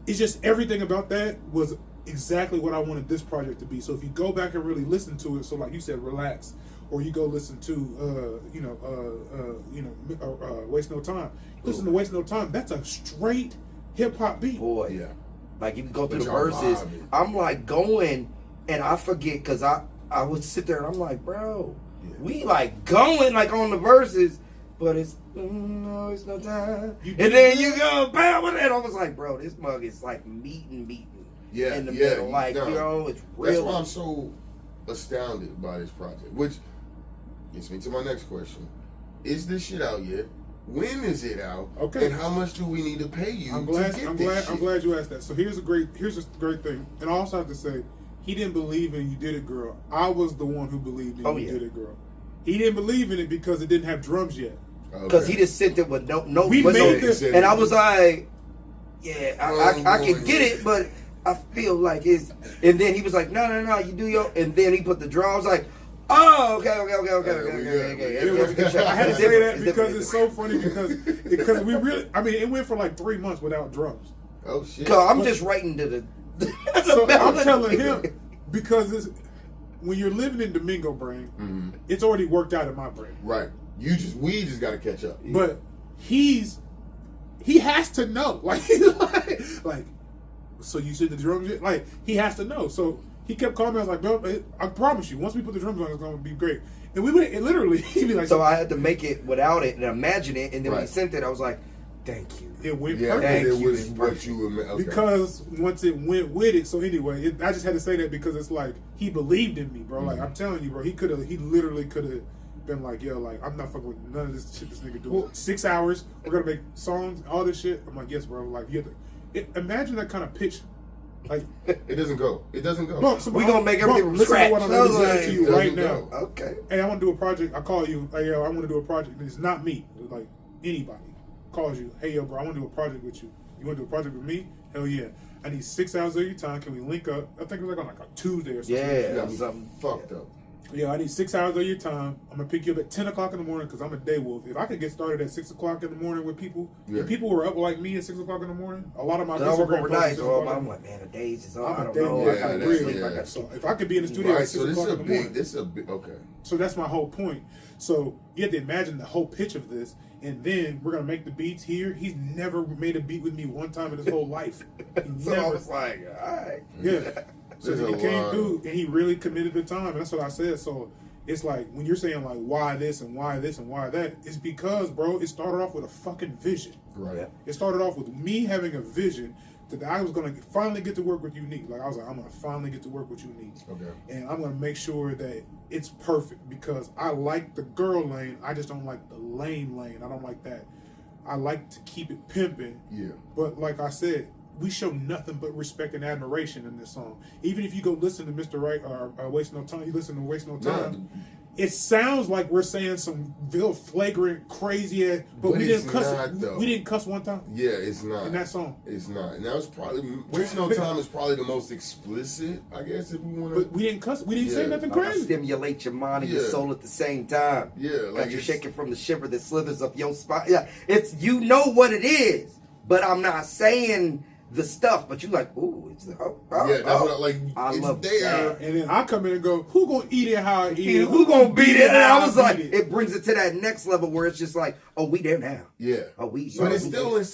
Speaker 3: it's just everything about that was exactly what I wanted this project to be. So if you go back and really listen to it, so like you said, relax, or you go listen to, Waste No Time. Listen to Waste No Time. That's a straight hip hop beat.
Speaker 2: Boy,
Speaker 1: Yeah.
Speaker 2: like if you go through
Speaker 1: But
Speaker 2: the
Speaker 1: y'all
Speaker 2: verses,
Speaker 1: vibing.
Speaker 2: I'm like going and I forget because I would sit there and I'm like, bro,
Speaker 1: Yeah.
Speaker 2: we like going like on the verses, but it's no, it's no time.
Speaker 3: You
Speaker 2: And
Speaker 3: did
Speaker 2: then
Speaker 3: that?
Speaker 2: you go bam with it. I was like, bro, this mug is like beating
Speaker 1: Yeah.
Speaker 2: in the
Speaker 1: yeah,
Speaker 2: middle, like
Speaker 1: no.
Speaker 2: it's
Speaker 1: That's
Speaker 2: real.
Speaker 1: why I'm so astounded by this project. Which gets me to my next question: is this shit out yet? When is it out?
Speaker 3: Okay.
Speaker 1: And how much do we need to pay you?
Speaker 3: I'm
Speaker 1: to
Speaker 3: glad
Speaker 1: get
Speaker 3: I'm
Speaker 1: this
Speaker 3: glad
Speaker 1: shit?
Speaker 3: I'm glad you asked that. So here's a great thing. And I also have to say, he didn't believe in You Did It Girl. I was the one who believed in You Did It Girl. He didn't believe in it because it didn't have drums yet.
Speaker 2: Because he just sent it with no
Speaker 3: We
Speaker 2: with
Speaker 3: made
Speaker 2: no,
Speaker 3: this-
Speaker 2: and I was like, yeah, I
Speaker 1: Oh,
Speaker 2: can
Speaker 1: boy.
Speaker 2: get it, but I feel like it's. And then he was like, no, you do your. And then he put the drums like, oh, okay.
Speaker 3: I had to say that because it's so funny because we really, it went for like 3 months without drums.
Speaker 1: Oh shit!
Speaker 2: Cause I'm just writing to the.
Speaker 3: So I'm telling him because when you're living in Domingo brain, it's already worked out in my brain.
Speaker 1: Right. We just got to catch up.
Speaker 3: But he has to know. Like, so you said the drums yet? Like, he has to know. So he kept calling me. I was like, bro, I promise you, once we put the drums on, it's going to be great. And we would literally, he'd be like,
Speaker 2: So I had to make it without it and imagine it, and then when he
Speaker 1: Right.
Speaker 2: sent it, I was like, thank you.
Speaker 3: it went
Speaker 1: Yeah,
Speaker 3: perfect.
Speaker 2: Thank
Speaker 1: it
Speaker 2: you,
Speaker 1: was
Speaker 2: it's
Speaker 1: what
Speaker 2: perfect.
Speaker 1: you were. Okay.
Speaker 3: Because once it went with it, so anyway, I just had to say that because it's like he believed in me, bro. Like I'm telling you, bro, he literally could have been like, yo, like I'm not fucking with none of this shit this nigga doing. 6 hours, we're gonna make songs, all this shit. I'm like, yes, bro. Like you have to imagine that kind of pitch. Like
Speaker 1: it doesn't go. It doesn't go.
Speaker 3: Bump, so
Speaker 2: We gonna make everything from
Speaker 3: listen
Speaker 2: scratch.
Speaker 3: to what I'm
Speaker 2: I was
Speaker 3: gonna say
Speaker 2: like,
Speaker 3: to you
Speaker 1: it
Speaker 3: right
Speaker 1: doesn't
Speaker 3: now.
Speaker 1: go.
Speaker 2: Okay.
Speaker 3: Hey, I want to do a project. I call you. Hey, yo, I want to do a project. And it's not me. It's like anybody calls you. Hey, yo, bro, I want to do a project with you. You want to do a project with me? Hell yeah. I need 6 hours of your time. Can we link up? I think it was like on like a Tuesday or something.
Speaker 2: Yeah,
Speaker 1: something fucked up.
Speaker 3: Yeah, I need 6 hours of your time. I'm gonna pick you up at 10 o'clock in the morning because I'm a day wolf. If I could get started at 6 o'clock in the morning with people, if people were up like me at 6 o'clock in the morning, a lot of my Instagram posts.
Speaker 2: I'm like, man, the days is up. I don't
Speaker 3: know.
Speaker 2: I gotta get sleep.
Speaker 3: So if I could be in the studio at 6 o'clock in the morning,
Speaker 1: this is a big. Okay.
Speaker 3: So that's my whole point. So you have to imagine the whole pitch of this, and then we're gonna make the beats here. He's never made a beat with me one time in his whole life.
Speaker 2: So I was like, all right.
Speaker 3: Yeah. So he came through and he really committed the time. And that's what I said. So it's like when you're saying like why this and why this and why that, it's because, bro, it started off with a fucking vision.
Speaker 1: Right.
Speaker 3: It started off with me having a vision that I was gonna finally get to work with Uneek. Like I was like, I'm gonna finally get to work with Uneek.
Speaker 1: Okay.
Speaker 3: And I'm gonna make sure that it's perfect because I like the girl lane. I just don't like the lane. I don't like that. I like to keep it pimping.
Speaker 1: Yeah.
Speaker 3: But like I said, we show nothing but respect and admiration in this song. Even if you go listen to Mr. Right or Waste No Time, you listen to Waste No Time. It sounds like we're saying some real flagrant, crazy ass, but we didn't cuss. We didn't cuss one time.
Speaker 1: Yeah, it's not
Speaker 3: in that song.
Speaker 1: It's not, and that was probably Waste No Time is probably the most explicit, I guess, if we want to.
Speaker 3: But we didn't cuss. We didn't say nothing crazy.
Speaker 2: Stimulate your mind and your soul at the same time.
Speaker 1: Yeah, like
Speaker 2: you're shaking from the shiver that slithers up your spine. Yeah, it's what it is, but I'm not saying the stuff, but you like, ooh, it's
Speaker 1: that's what I like.
Speaker 2: I love
Speaker 3: that. And then I come in and go, who gonna eat it how I eat it?
Speaker 2: Who gonna beat it? And I was like, it brings it to that next level where it's just like, oh, we there now.
Speaker 1: Yeah.
Speaker 2: Oh,
Speaker 1: but it's still in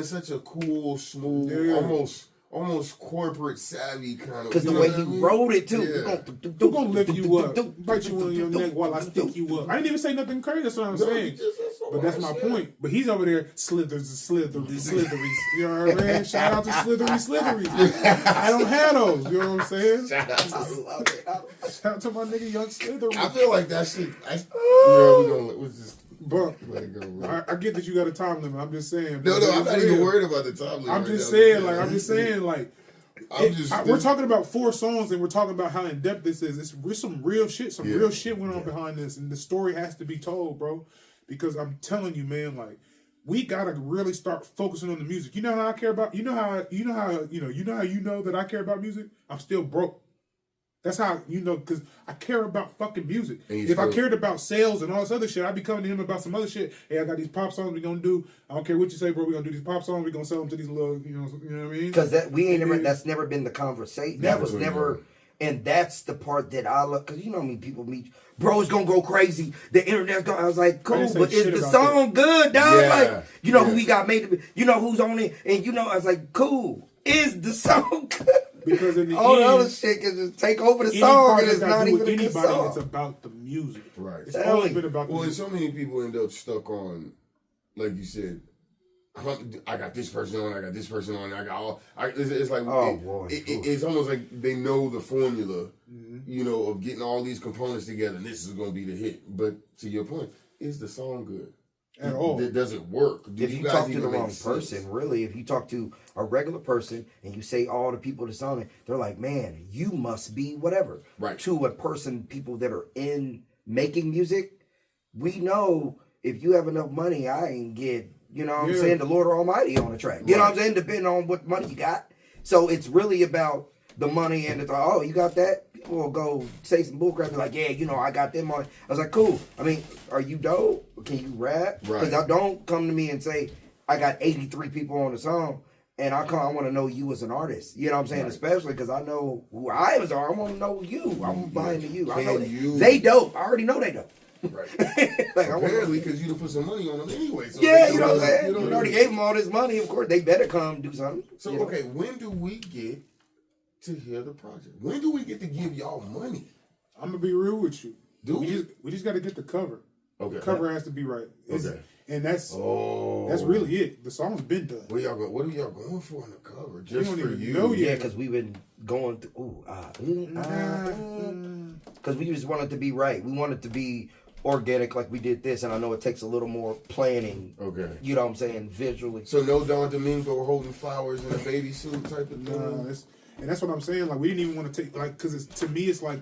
Speaker 1: such a cool, smooth, almost corporate savvy kind of.
Speaker 2: Because the way he wrote it too.
Speaker 3: Yeah. Who gonna lift you up, bite you on your neck while I stick you up? I didn't even say nothing crazy. That's what I'm saying. But that's my point. But he's over there slitheries. You know what I mean? Shout out to slitheries. I don't have those. You know what I'm saying?
Speaker 1: Shout out to
Speaker 3: Shout out to my nigga Young Slithery.
Speaker 1: I feel like that shit. We're just.
Speaker 3: But I get that you got a time limit. I'm just saying.
Speaker 1: No, I'm not even worried about the time limit.
Speaker 3: I'm just saying, we're talking about 4 songs and we're talking about how in depth this is. There's some real shit. Real shit went on behind this, and the story has to be told, bro. Because I'm telling you, man, like we gotta really start focusing on the music. You know how I care about. You know how you know that I care about music. I'm still broke. That's how because I care about fucking music. If I cared about sales and all this other shit, I'd be coming to him about some other shit. Hey, I got these pop songs we gonna do. I don't care what you say, bro. We gonna do these pop songs. We gonna sell them to these little, you know what I mean?
Speaker 2: Because that's never been the conversation. That was never, and that's the part that I love. Because people meet, bro, it's gonna go crazy. The internet's gonna. I was like, cool, but is the song good, dog?
Speaker 1: Yeah.
Speaker 2: Like, who we got made to be. Who's on it, and I was like, cool. Is the song good?
Speaker 3: Because in the
Speaker 2: all the other shit can just take over the song, and it's not even a good song.
Speaker 3: It's about the music,
Speaker 1: right?
Speaker 3: It's always been about the music.
Speaker 1: And so many people end up stuck on, like you said, I got this person on, I got this person on, it's like, it's almost like they know the formula, of getting all these components together, and this is going to be the hit. But to your point, is the song good?
Speaker 3: At all.
Speaker 1: It doesn't work.
Speaker 2: If you talk to the wrong person, really, if you talk to a regular person and you say all the people that's on it, they're like, man, you must be whatever.
Speaker 1: Right.
Speaker 2: To a person, people that are in making music, we know if you have enough money, I ain't get, I'm saying, the Lord Almighty on the track. You know what I'm saying? Depending on what money you got. So it's really about the money and it's like, oh, you got that? People will go say some bullcrap. They're like, yeah, I got them on. I was like, cool. I mean, are you dope? Can you rap? Because I don't come to me and say, I got 83 people on the song and I want to know you as an artist. You know what I'm saying? Right. Especially because I know who I am. I want to know you. I'm buying to you. I know they dope. I already know they dope.
Speaker 1: Right. Apparently, because you done put some money on them anyway. So
Speaker 2: yeah, you know what I'm saying? You already gave them all this money. Of course, they better come do something.
Speaker 1: So, okay, when do we get to hear the project? When do we get to give y'all money?
Speaker 3: I'm going to be real with you.
Speaker 1: We
Speaker 3: just got to get the cover.
Speaker 1: Okay.
Speaker 3: The cover has to be right.
Speaker 1: Okay.
Speaker 3: And that's really it. The song's been done.
Speaker 1: What are y'all going for on the cover? Just for you?
Speaker 3: Know
Speaker 2: yet. Yeah, because we've been going through. Because we just want it to be right. We want it to be organic like we did this, and I know it takes a little more planning.
Speaker 1: Okay.
Speaker 2: You know what I'm saying? Visually.
Speaker 1: So no Don Domingo holding flowers in a baby suit type of thing?
Speaker 3: No, and that's what I'm saying. Like, we didn't even want to take, like, because to me, it's like,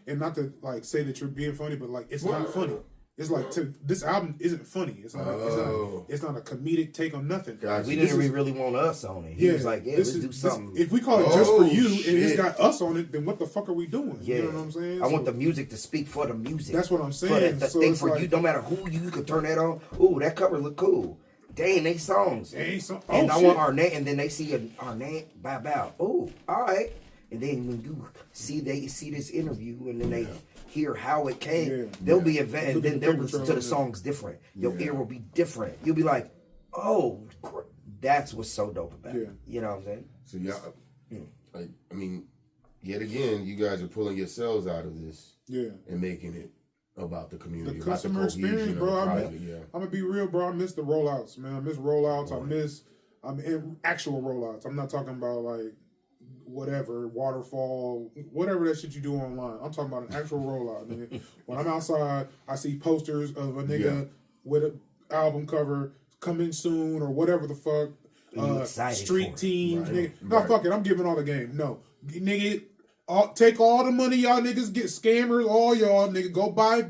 Speaker 3: and not to, like, say that you're being funny, but, like, it's not funny. It's like this album isn't funny. It's not a comedic take on nothing.
Speaker 2: Gotcha. We didn't really want us on it. He was like, let's do something.
Speaker 3: If we call it Just For You and it's got us on it, then what the fuck are we doing?
Speaker 2: Yeah.
Speaker 3: You know what I'm saying?
Speaker 2: I want the music to speak for the music.
Speaker 3: That's what I'm saying.
Speaker 2: The thing for you, no matter who you can turn that on. Ooh, that cover look cool. Dang, they songs. And I want Arnett, and then they see Arnett, bow. Ooh, all right. And then when you see this interview, and then they hear how it came, they'll be and then they'll listen to the songs different. Your ear will be different. You'll be like, oh, that's what's so dope about it. You know what I'm saying?
Speaker 1: So I mean, yet again, you guys are pulling yourselves out of this, and making it about the community,
Speaker 3: the customer experience, bro. I'm gonna be real, bro. I miss the rollouts, man. I miss rollouts. I'm in actual rollouts. I'm not talking about like whatever, waterfall, whatever that shit you do online. I'm talking about an actual rollout, nigga. When I'm outside, I see posters of a nigga with an album cover coming soon or whatever the fuck. Street teams, nigga. No, fuck it. I'm giving all the game. No, nigga. Take all the money y'all niggas get, scammers, all y'all nigga. Go buy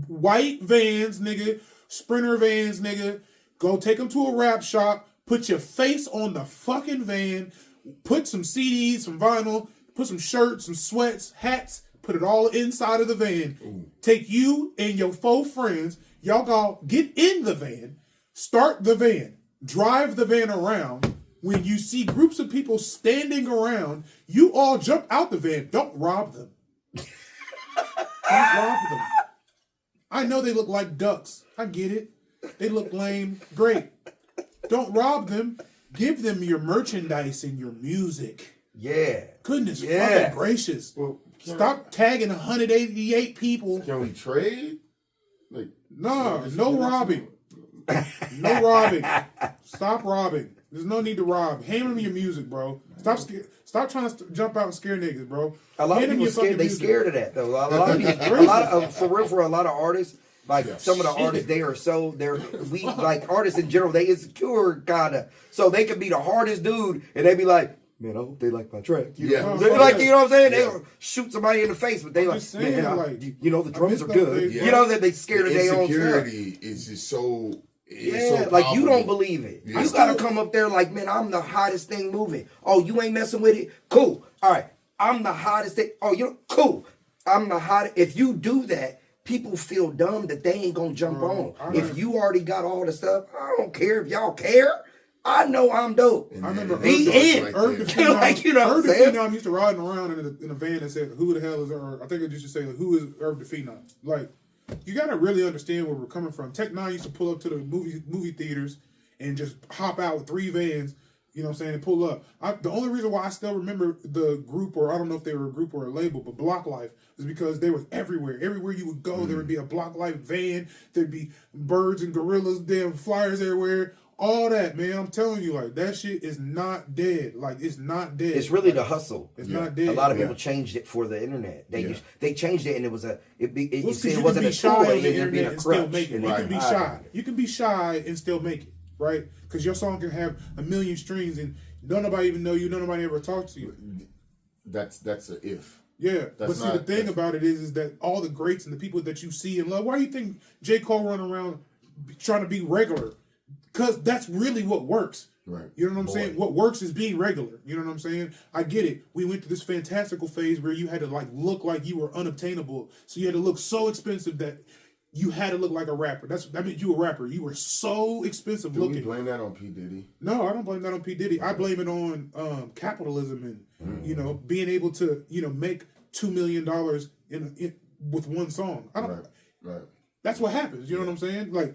Speaker 3: white vans, nigga. Sprinter vans, nigga. Go take them to a rap shop. Put your face on the fucking van. Put some CDs, some vinyl. Put some shirts, some sweats, hats. Put it all inside of the van. Ooh. Take you and your 4 friends. Y'all go get in the van. Start the van. Drive the van around. When you see groups of people standing around, you all jump out the van. Don't rob them. Don't rob them. I know they look like ducks. I get it. They look lame. Great. Don't rob them. Give them your merchandise and your music.
Speaker 2: Yeah.
Speaker 3: Goodness fucking gracious. Well, stop tagging 188 people.
Speaker 1: Can we trade? Like,
Speaker 3: no robbing. No robbing. Stop robbing. There's no need to rob. Hand them your music, bro. Stop trying to jump out and scare niggas, bro.
Speaker 2: A lot of people scared. They scared of that though. For a lot of artists, like some of the artists, we like artists in general. They insecure kinda, so they could be the hardest dude, and they be like, man, I hope they like my track. You know? Like, you know what I'm saying? They'll shoot somebody in the face, but they like,
Speaker 3: saying,
Speaker 2: man, the drums are good. You know that they scared of their own stuff.
Speaker 1: Insecurity is just so.
Speaker 2: So like you don't believe it. You gotta come up there like, man, I'm the hottest thing moving. Oh, you ain't messing with it? Cool. All right. I'm the hottest thing. Oh, cool. I'm the hottest. If you do that, people feel dumb that they ain't gonna jump on. If you already got all the stuff, I don't care if y'all care. I know I'm dope.
Speaker 3: I remember
Speaker 2: Herb the Phenom
Speaker 3: used to riding around in a van and said, "Who the hell is Herb?" I think it used to say, "Who is Herb the Phenom?" Like, you gotta really understand where we're coming from. Tech Nine used to pull up to the movie theaters and just hop out with 3 vans, you know what I'm saying, and pull up. The only reason why I still remember the group, or I don't know if they were a group or a label, but Block Life, is because they were everywhere. Everywhere you would go, there would be a Block Life van. There'd be birds and gorillas, damn flyers everywhere. All that, man. I'm telling you, like, that shit is not dead. Like, it's not dead.
Speaker 2: It's really the hustle.
Speaker 3: It's not dead.
Speaker 2: A lot of people changed it for the internet. They changed it, and it was it wasn't
Speaker 3: a tool.
Speaker 2: It ended being a crutch.
Speaker 3: You can be shy. You can be shy and still make it, right? Because your song can have 1 million streams, and nobody even know you. Nobody ever talks to you.
Speaker 1: That's a if.
Speaker 3: Yeah, but see, the thing about it is that all the greats and the people that you see and love. Why do you think J. Cole running around trying to be regular? Because that's really what works.
Speaker 1: Right.
Speaker 3: You know what I'm saying? What works is being regular. You know what I'm saying? I get it. We went through this fantastical phase where you had to like look like you were unobtainable. So you had to look so expensive that you had to look like a rapper. That meant you were a rapper. You were so expensive looking.
Speaker 1: Do we blame that on P. Diddy?
Speaker 3: No, I don't blame that on P. Diddy. I blame it on capitalism and being able to make $2 million with one song.
Speaker 1: Right.
Speaker 3: That's what happens. You know what I'm saying? Like,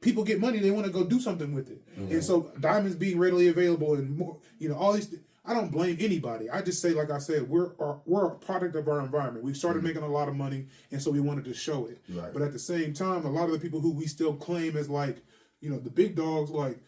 Speaker 3: people get money, they want to go do something with it. Mm-hmm. And so diamonds being readily available and more, all these I don't blame anybody. I just say, like I said, we're a product of our environment. We started making a lot of money, and so we wanted to show it. Right. But at the same time, a lot of the people who we still claim as like, the big dogs, like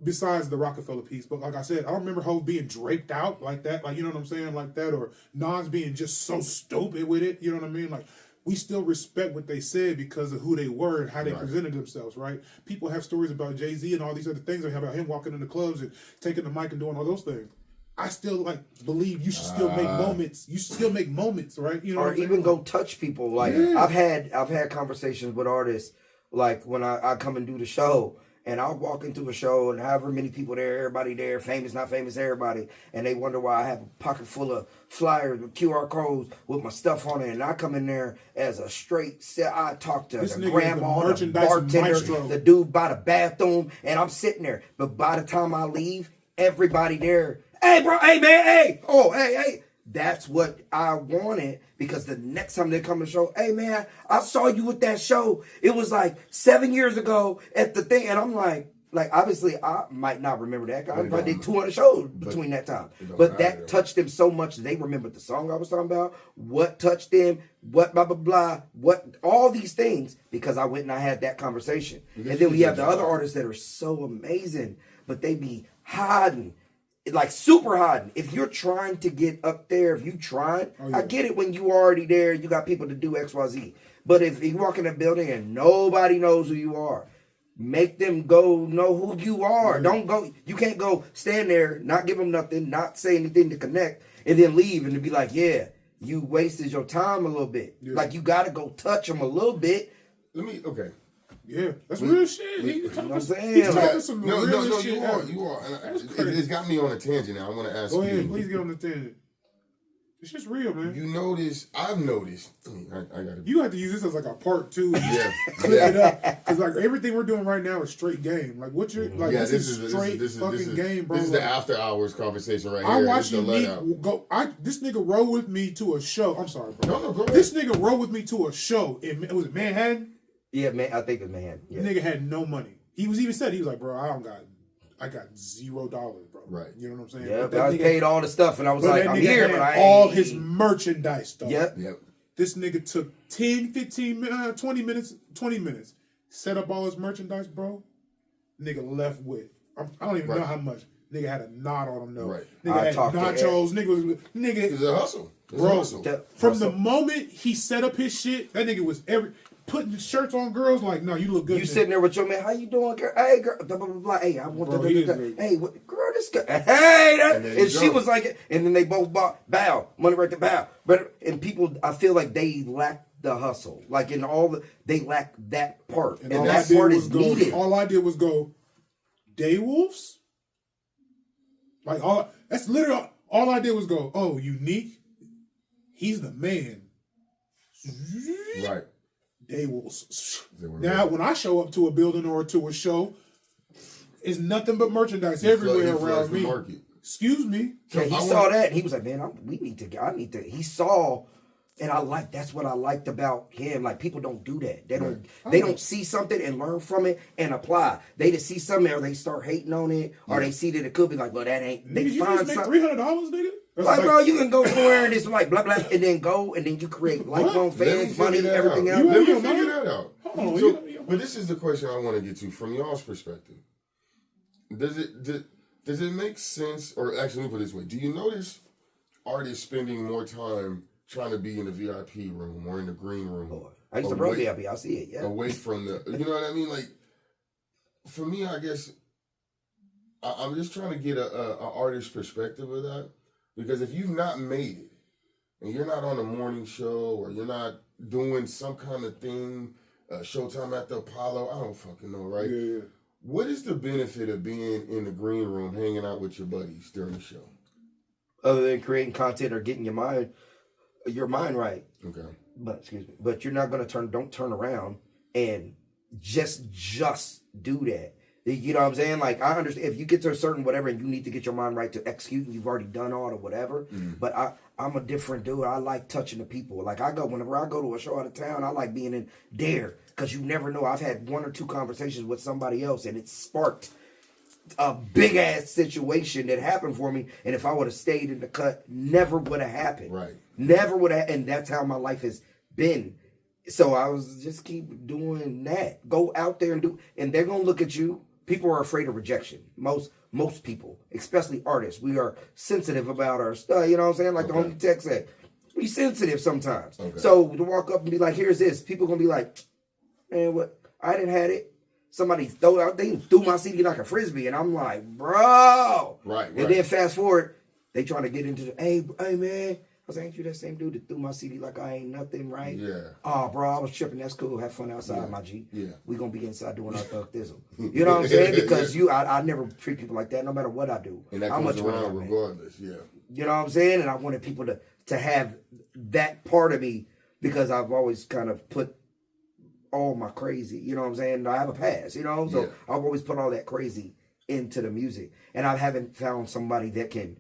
Speaker 3: besides the Rockefeller piece, but like I said, I don't remember Hov being draped out like that, like, you know what I'm saying, like that, or Nas being just so stupid with it, you know what I mean, like. We still respect what they said because of who they were and how they presented themselves, right? People have stories about Jay-Z and all these other things. They have about him walking in the clubs and taking the mic and doing all those things. I still like believe you should still make moments. You should still make moments, right? You know,
Speaker 2: or even go touch people. Like I've had conversations with artists, like when I come and do the show, and I'll walk into a show and however many people there, everybody there, famous, not famous, everybody, and they wonder why I have a pocket full of flyers with QR codes with my stuff on it, and I come in there as a straight set. I talk to the grandma, the bartender, the dude by the bathroom, and I'm sitting there. But by the time I leave, everybody there, hey bro, hey man, hey, oh hey. That's what I wanted, because the next time they come to the show, hey man, I saw you with that show. It was like 7 years ago at the thing. And I'm like obviously I might not remember that. I probably did 200 shows between that time. But that touched them so much. They remembered the song I was talking about, what touched them, what blah, blah, blah, what, all these things, because I went and I had that conversation. And then we have the other artists that are so amazing, but they be hiding. Like super hiding. If you're trying to get up there, if you trying, I get it when you already there, you got people to do XYZ. But if you walk in a building and nobody knows who you are, make them go know who you are. Don't go, you can't go stand there, not give them nothing, not say anything to connect, and then leave and be like, yeah, you wasted your time a little bit. Like you got to go touch them a little bit.
Speaker 3: Yeah, that's real shit. He's talking some real shit.
Speaker 1: You are. And it's got me on a tangent now. I want to ask you.
Speaker 3: Go ahead, please get on the tangent. It's just real, man.
Speaker 1: You notice, I've noticed. I gotta.
Speaker 3: You have to use this as like a part 2.
Speaker 1: Yeah.
Speaker 3: Clear it up. Because like everything we're doing right now is straight game. Like what you're like, this is straight fucking game, bro.
Speaker 1: This is the after hours conversation right here.
Speaker 3: I watched Uneek go. This nigga rode with me to a show. I'm sorry, bro. No, go ahead. This nigga rode with me to a show. Was it Manhattan?
Speaker 2: Yeah, man, I think it's Manhattan. Yeah.
Speaker 3: Nigga had no money. He was even said, he was like, bro, I got $0, bro.
Speaker 1: Right.
Speaker 3: You know what I'm saying?
Speaker 2: Yeah, but I paid all the stuff, and I was like, I'm here, but I ain't.
Speaker 3: All his merchandise stuff.
Speaker 2: Yep.
Speaker 3: This nigga took 10, 15, 20 minutes, set up all his merchandise, bro. Nigga left with, I don't even know how much. Nigga had a knot on him, though.
Speaker 1: Right.
Speaker 3: Nigga had nachos. Nigga.
Speaker 1: It's a hustle.
Speaker 3: From the moment he set up his shit, that nigga was putting the shirts on girls like, no, you look good.
Speaker 2: You sitting there with your man, how you doing, girl? Hey, girl, blah, blah, blah, blah. Hey, I want to hey, what, girl, this guy, hey, and she was like, and then they both bow, money right to bow. But, and people, I feel like they lack the hustle. Like in they lack that part. And that part is needed.
Speaker 3: All I did was go, Daywolves? Like, that's literally, all I did was go, oh, Uneek? He's the man.
Speaker 1: Right.
Speaker 3: Now, when I show up to a building or to a show, it's nothing but merchandise everywhere around me. Excuse me.
Speaker 2: So he saw that and he was like, man, I need to. He saw, and that's what I liked about him. Like people don't do that. They don't see something and learn from it and apply. They just see something or they start hating on it or they see that it could be like, well, that ain't. They find something.
Speaker 3: $300, nigga.
Speaker 2: Like, bro, you can go somewhere and it's like blah blah, and then go and then you create lifelong fans, money, everything else.
Speaker 1: Let me figure that out. But this is the question I want to get to from y'all's perspective. Does it make sense? Or actually, let me put it this way: do you notice artists spending more time trying to be in the VIP room or in the green room?
Speaker 2: I used to run VIP. I see it. Yeah,
Speaker 1: away from the, you know what I mean? Like, for me, I guess I'm just trying to get a artist's perspective of that. Because if you've not made it, and you're not on a morning show, or you're not doing some kind of thing, Showtime at the Apollo, I don't fucking know, right?
Speaker 3: Yeah.
Speaker 1: What is the benefit of being in the green room, hanging out with your buddies during the show?
Speaker 2: Other than creating content or getting your mind right.
Speaker 1: Okay.
Speaker 2: But excuse me. But you're not gonna don't turn around and just do that. You know what I'm saying? Like, I understand if you get to a certain whatever and you need to get your mind right to execute and you've already done all or whatever. Mm. But I'm a different dude. I like touching the people. Like, whenever I go to a show out of town, I like being in there because you never know. I've had 1 or 2 conversations with somebody else and it sparked a big-ass situation that happened for me. And if I would have stayed in the cut, never would have happened.
Speaker 1: Right.
Speaker 2: Never would have. And that's how my life has been. So I was just keep doing that. Go out there and do. And they're going to look at you. People are afraid of rejection. Most people, especially artists, we are sensitive about our stuff. You know what I'm saying? Like the homie Tech said, we sensitive sometimes. Okay. So to walk up and be like, "Here's this," people gonna be like, "Man, what? I didn't have it." Somebody threw my CD like a frisbee, and I'm like, "Bro!"
Speaker 1: Right.
Speaker 2: And then fast forward, they trying to get into the, hey man. I was like, ain't you that same dude that threw my CD like I ain't nothing, right?
Speaker 1: Yeah.
Speaker 2: Oh, bro, I was tripping. That's cool. Have fun outside, my G.
Speaker 1: Yeah.
Speaker 2: We gonna be inside doing our thug thizzle. You know what I'm saying? Because I never treat people like that, no matter what I do.
Speaker 1: And that comes around regardless, yeah.
Speaker 2: You know what I'm saying? And I wanted people to have that part of me because I've always kind of put all my crazy, you know what I'm saying? I have a past, you know? So I've always put all that crazy into the music. And I haven't found somebody that can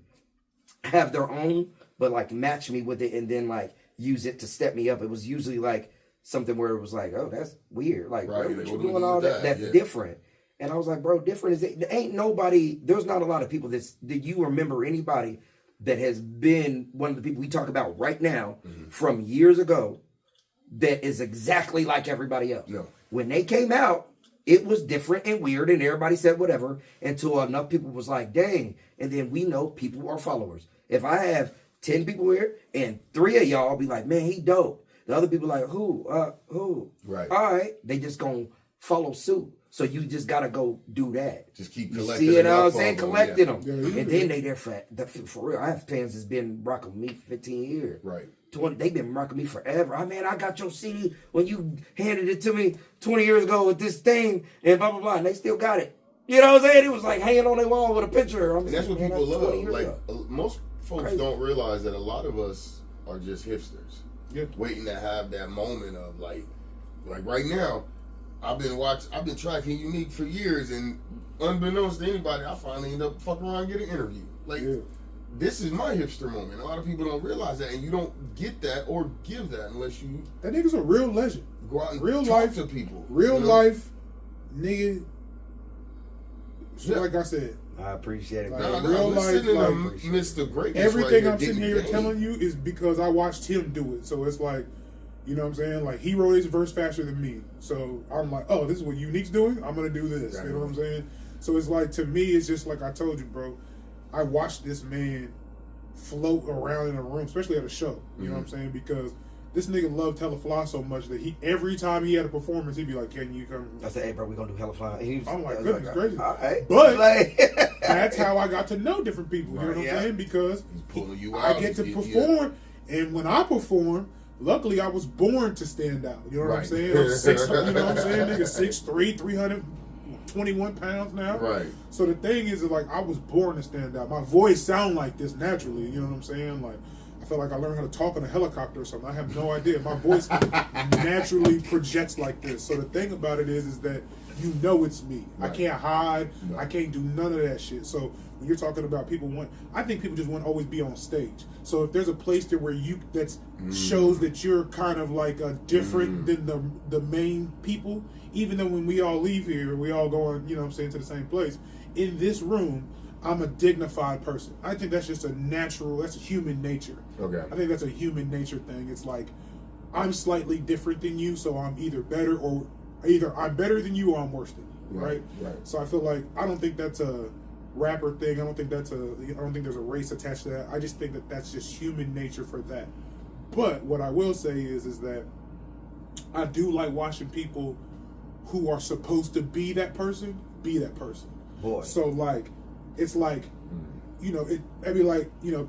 Speaker 2: have their own, but like match me with it and then like use it to step me up. It was usually like something where it was like, oh, that's weird. Like,
Speaker 1: right,
Speaker 2: what you doing all that? That's different. And I was like, bro, different is it? There ain't nobody, there's not a lot of people that you remember anybody that has been one of the people we talk about right now from years ago that is exactly like everybody else.
Speaker 1: No.
Speaker 2: When they came out, it was different and weird and everybody said whatever until enough people was like, dang. And then we know people are followers. If I have 10 people here and 3 of y'all be like, man, he dope. The other people like, who?
Speaker 1: Right.
Speaker 2: All right. They just gonna follow suit. So you just gotta go do that.
Speaker 1: Just keep collecting.
Speaker 2: See, you know what I'm saying? Collecting them.
Speaker 3: Yeah,
Speaker 2: and then they there for real. I have fans that's been rocking with me for 15 years.
Speaker 1: Right.
Speaker 2: 20, they've been rocking me forever. I mean, I got your CD when you handed it to me 20 years ago with this thing and blah, blah, blah. And they still got it. You know what I'm saying? It was like hanging on their wall with a picture.
Speaker 1: And that's what people love. Like, most folks don't realize that a lot of us are just hipsters.
Speaker 3: Yeah.
Speaker 1: Waiting to have that moment of like right now, I've been tracking Uneek for years, and unbeknownst to anybody, I finally end up fucking around and get an interview. Like, this is my hipster moment. A lot of people don't realize that, and you don't get that or give that unless you.
Speaker 3: That nigga's a real legend.
Speaker 1: Go out and
Speaker 3: real
Speaker 1: talk
Speaker 3: life
Speaker 1: to people.
Speaker 3: Real life, nigga. Like I said,
Speaker 2: I appreciate it.
Speaker 3: Like, real life, like,
Speaker 1: Mr. Greatness.
Speaker 3: everything
Speaker 1: right
Speaker 3: I'm sitting here telling you is because I watched him do it. So it's like, you know what I'm saying? Like, he wrote his verse faster than me. So I'm like, oh, this is what Uneek's doing? I'm going to do this. Exactly. You know what I'm saying? So it's like, to me, it's just like I told you, bro. I watched this man float around in a room, especially at a show. You know what I'm saying? Because this nigga loved Hella Fly so much that every time he had a performance, he'd be like, can you come?
Speaker 2: I said, hey, bro, we're going to do Hella Fly.
Speaker 3: I'm like, goodness gracious.
Speaker 2: All right.
Speaker 3: But
Speaker 2: like,
Speaker 3: that's how I got to know different people. You know what I'm saying? Because I get to perform. And when I perform, luckily I was born to stand out. You know what I'm saying? I'm 6, you know what I'm saying? Nigga 6'3", 321 pounds now.
Speaker 1: Right.
Speaker 3: So the thing is like, I was born to stand out. My voice sound like this naturally. You know what I'm saying? Like, I feel like I learned how to talk on a helicopter or something. I have no idea. My voice naturally projects like this. So the thing about it is that you know it's me. Right. I can't hide. Right. I can't do none of that shit. So when you're talking about I think people just want to always be on stage. So if there's a place there where that shows that you're kind of like different than the main people, even though when we all leave here, we all going, you know what I'm saying, to the same place. In this room, I'm a dignified person. I think that's just that's a human nature.
Speaker 1: Okay.
Speaker 3: I think that's a human nature thing. It's like, I'm slightly different than you, so I'm either I'm better than you or I'm worse than you, right? So I feel like, I don't think that's a rapper thing. I don't think there's a race attached to that. I just think that that's just human nature for that. But what I will say is that I do like watching people who are supposed to be that person.
Speaker 2: Boy.
Speaker 3: So like, it's like, you know, I mean, like, you know,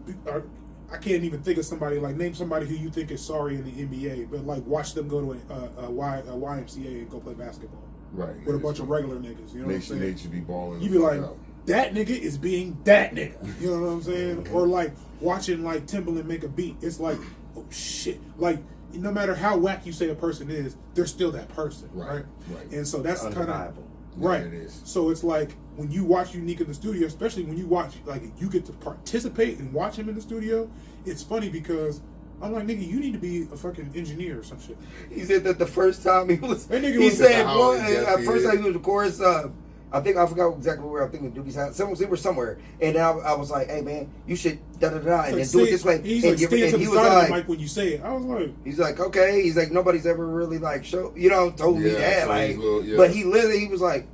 Speaker 3: I can't even think of somebody, like, name somebody who you think is sorry in the NBA, but like, watch them go to a YMCA and go play basketball.
Speaker 1: Right.
Speaker 3: With a bunch of regular niggas. You know what I'm saying?
Speaker 1: They should be balling.
Speaker 3: You be like, that nigga is being that nigga. You know what I'm saying? Or like, watching like Timbaland make a beat. It's like, oh shit. Like, no matter how whack you say a person is, they're still that person. Right. And so that's kind of. Right.
Speaker 1: Yeah, it is.
Speaker 3: So it's like, when you watch Uneek in the studio, especially when you watch, like, you get to participate and watch him in the studio, it's funny because I'm like, nigga, you need to be a fucking engineer or some shit.
Speaker 2: He said that the first time he was,
Speaker 3: first time he
Speaker 2: was the chorus, I forgot exactly where, I think Doobie's house, they were somewhere, and I was like, hey man, you should da-da-da, and then do it this way.
Speaker 3: He's like, stand to the side of the mic when you say it. I was like,
Speaker 2: he's like, okay, he's like, nobody's ever really like told me that, like, but he was like,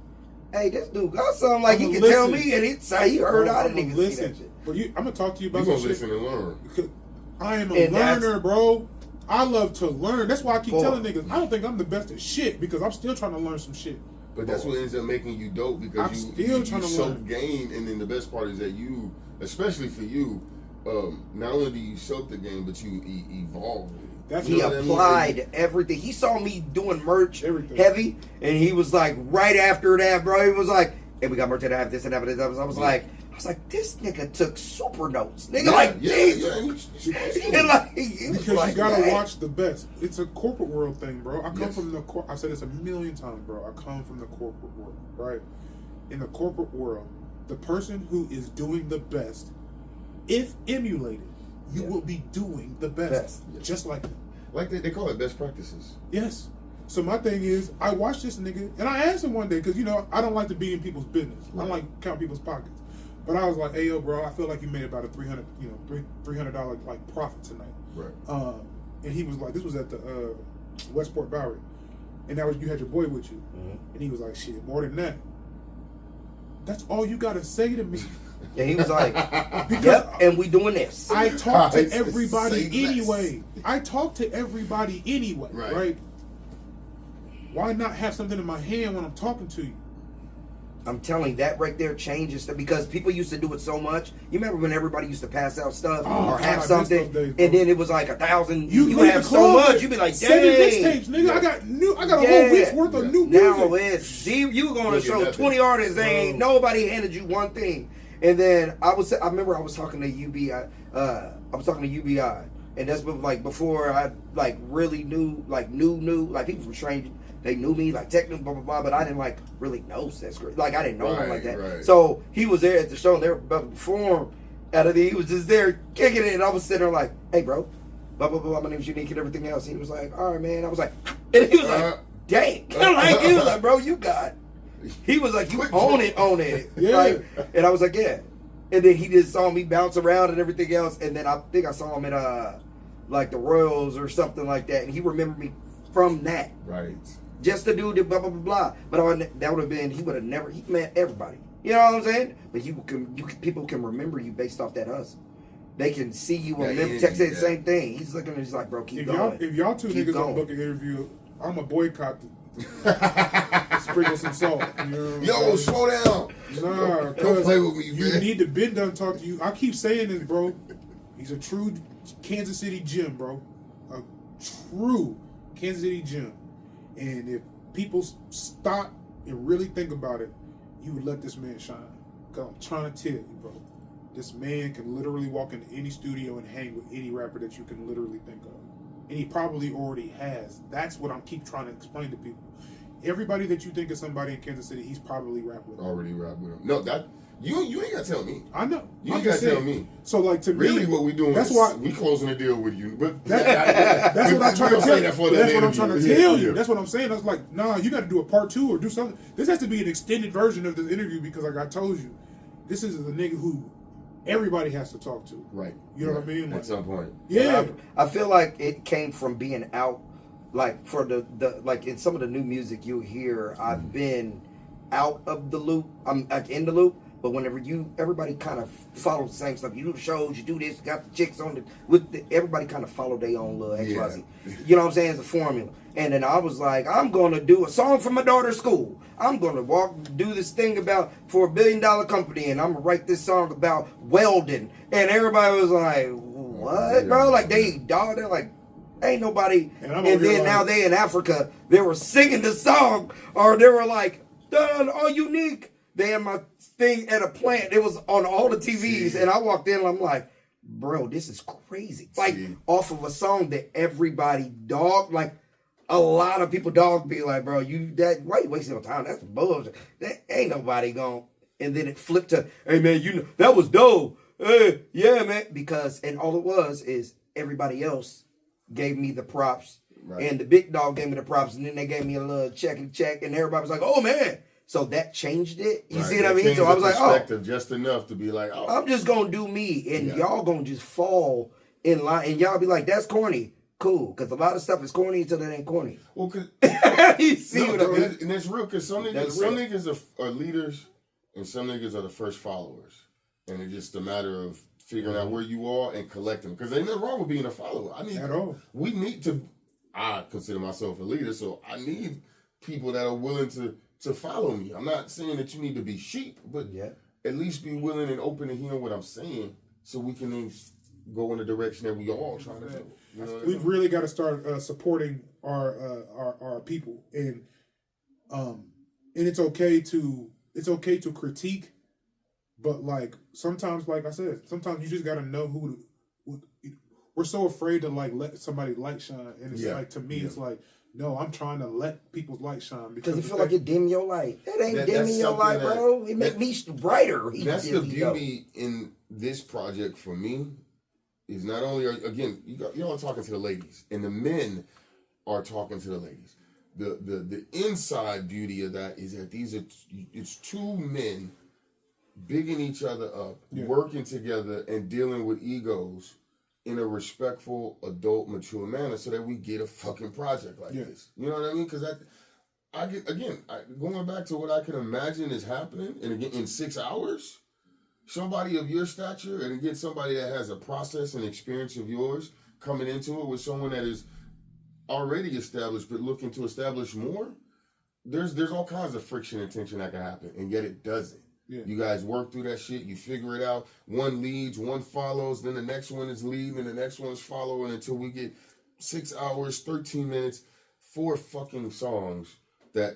Speaker 2: hey, this dude got something, like, he can tell me, and he heard I didn't even see that shit.
Speaker 3: But I'm gonna talk to you about
Speaker 1: some
Speaker 3: shit.
Speaker 1: Listen and learn.
Speaker 3: I am a learner, bro. I love to learn. That's why I keep telling niggas, I don't think I'm the best at shit, because I'm still trying to learn some shit.
Speaker 1: But that's what ends up making you dope, because you so gain, and then the best part is that you, especially for you, not only do you soak the game, but you evolve it.
Speaker 2: He applied everything. He saw me doing merch heavy, and he was like, right after that, bro, he was like, hey, we got merch and I have this and I have this. I was like, this nigga took super notes. Nigga, Jesus.
Speaker 3: Because you gotta watch the best. It's a corporate world thing, bro. I come from the I've said this a million times, bro. I come from the corporate world, right? In the corporate world, the person who is doing the best, if emulated, you will be doing the best. Just like them.
Speaker 1: Like they call it best practices.
Speaker 3: Yes. So my thing is, I watched this nigga, and I asked him one day, because, I don't like to be in people's business. I don't like count people's pockets. But I was like, hey, yo, bro, I feel like you made about a $300 like profit tonight.
Speaker 1: Right.
Speaker 3: And he was like, this was at the Westport Bowery. And that was, you had your boy with you. Mm-hmm. And he was like, shit, more than that. That's all you got to say to me.
Speaker 2: And he was like, yep, and we doing this.
Speaker 3: I talk to everybody anyway. Right? Why not have something in my hand when I'm talking to you?
Speaker 2: I'm telling you, that right there changes stuff, because people used to do it so much. You remember when everybody used to pass out stuff or have something, days, and then it was like 1,000. You have so much, you be like, dang. 7
Speaker 3: mixtapes, nigga. I got a whole week's worth of new music.
Speaker 2: Now it's you going to show 20 artists, ain't nobody handed you one thing. And then I remember I was talking to UBI. And that's like before I like really knew people from strange. They knew me, like technically, blah, blah, blah, but I didn't like really know Seth. Like I didn't know him like that. Right. So he was there at the show and they were about to perform. He was just there kicking it, and I was sitting there like, hey, bro, blah, blah, blah, my name's Uneek and everything else. And he was like, all right, man. I was like, and he was like, dang. He was like, bro, you got. He was like, you own it.
Speaker 3: Yeah.
Speaker 2: Like, and I was like, yeah. And then he just saw me bounce around and everything else. And then I think I saw him at like the Royals or something like that. And he remembered me from that.
Speaker 1: Right.
Speaker 2: Just to do the blah, blah, blah, blah. But that would have been, he met everybody. You know what I'm saying? But people can remember you based off that hustle. They can see you and text the same thing. He's looking at he's like, bro, keep going.
Speaker 3: If y'all two niggas don't book an interview, I'm a boycott Sprinkle some salt. You know
Speaker 1: yo, slow down.
Speaker 3: Nah,
Speaker 1: don't play with me, man.
Speaker 3: You need to been done talk to you. I keep saying this, bro. He's a true Kansas City gem, bro. A true Kansas City gem. And if people stop and really think about it, you would let this man shine. Because I'm trying to tell you, bro. This man can literally walk into any studio and hang with any rapper that you can literally think of. And he probably already has. That's what I keep trying to explain to people. Everybody that you think is somebody in Kansas City, he's probably rapped with him.
Speaker 1: Already rapped with him. No, that you ain't gotta tell me.
Speaker 3: I know.
Speaker 1: You ain't gotta tell me.
Speaker 3: So like to
Speaker 1: really,
Speaker 3: me,
Speaker 1: what we doing?
Speaker 3: That's
Speaker 1: is
Speaker 3: why
Speaker 1: we closing a deal with you. But
Speaker 3: that's what I'm trying to tell you. That's what I'm trying to tell you.
Speaker 1: Yeah.
Speaker 3: That's what I'm saying. I was like, nah, you got to do a part 2 or do something. This has to be an extended version of this interview because, like I told you, this is the nigga who everybody has to talk to.
Speaker 1: Right.
Speaker 3: You know what I mean?
Speaker 1: Like, at some point.
Speaker 3: Yeah.
Speaker 2: I feel like it came from being out. Like for the like in some of the new music you hear, I've been out of the loop. I'm like in the loop, but whenever everybody kind of follows the same stuff. You do the shows, you do this, got the chicks on everybody kind of follow their own little XYZ. You know what I'm saying? It's a formula. And then I was like, I'm gonna do a song for my daughter's school. I'm gonna do this thing for $1 billion company, and I'm gonna write this song about welding. And everybody was like, what, bro? Like they're like. Ain't nobody, and then now they in Africa, they were singing the song, or they were like, Don, Uneek. They had my thing at a plant. It was on all the TVs, and I walked in and I'm like, bro, this is crazy. Like, off of a song that everybody like, a lot of people be like, bro, why you wasting your time? That's bullshit. That ain't nobody gone. And then it flipped to, hey man, that was dope. Hey, yeah, man. And all it was is everybody else gave me the props, and the big dog gave me the props, and then they gave me a little check, and everybody was like, "Oh man!" So that changed it. You see what I mean? So I was like, "Oh,
Speaker 1: just enough to be like, oh,
Speaker 2: I'm just gonna do me, and y'all gonna just fall in line, and y'all be like, that's corny." Cool, because a lot of stuff is corny until it ain't corny.
Speaker 1: Well, cause
Speaker 2: you see what I mean?
Speaker 1: And that's real, because some niggas are leaders, and some niggas are the first followers, and it's just a matter of figuring out where you are and collecting. Because ain't nothing wrong with being a follower. I consider myself a leader, so I need people that are willing to follow me. I'm not saying that you need to be sheep, but at least be willing and open to hearing what I'm saying so we can then go in the direction that we all trying to go. You know
Speaker 3: We've really got to start supporting our people, and it's okay to critique, but like sometimes, like I said, sometimes you just got to know who. We're so afraid to like let somebody light shine, and it's like to me, it's like. No, I'm trying to let people's light shine because
Speaker 2: it feel like it dim your light. That ain't dimming your light, bro. It make me brighter.
Speaker 1: That's the beauty in this project for me. Is not only again y'all are talking to the ladies, and the men are talking to the ladies. The inside beauty of that is that it's two men bigging each other up, working together, and dealing with egos in a respectful, adult, mature manner, so that we get a fucking project like this. You know what I mean? Because going back to what I can imagine is happening, and again in 6 hours, somebody of your stature, and again somebody that has a process and experience of yours coming into it with someone that is already established but looking to establish more. There's all kinds of friction and tension that can happen, and yet it doesn't. Yeah. You guys work through that shit. You figure it out. One leads, one follows, then the next one is leading, and the next one is following until we get 6 hours, 13 minutes, 4 fucking songs that,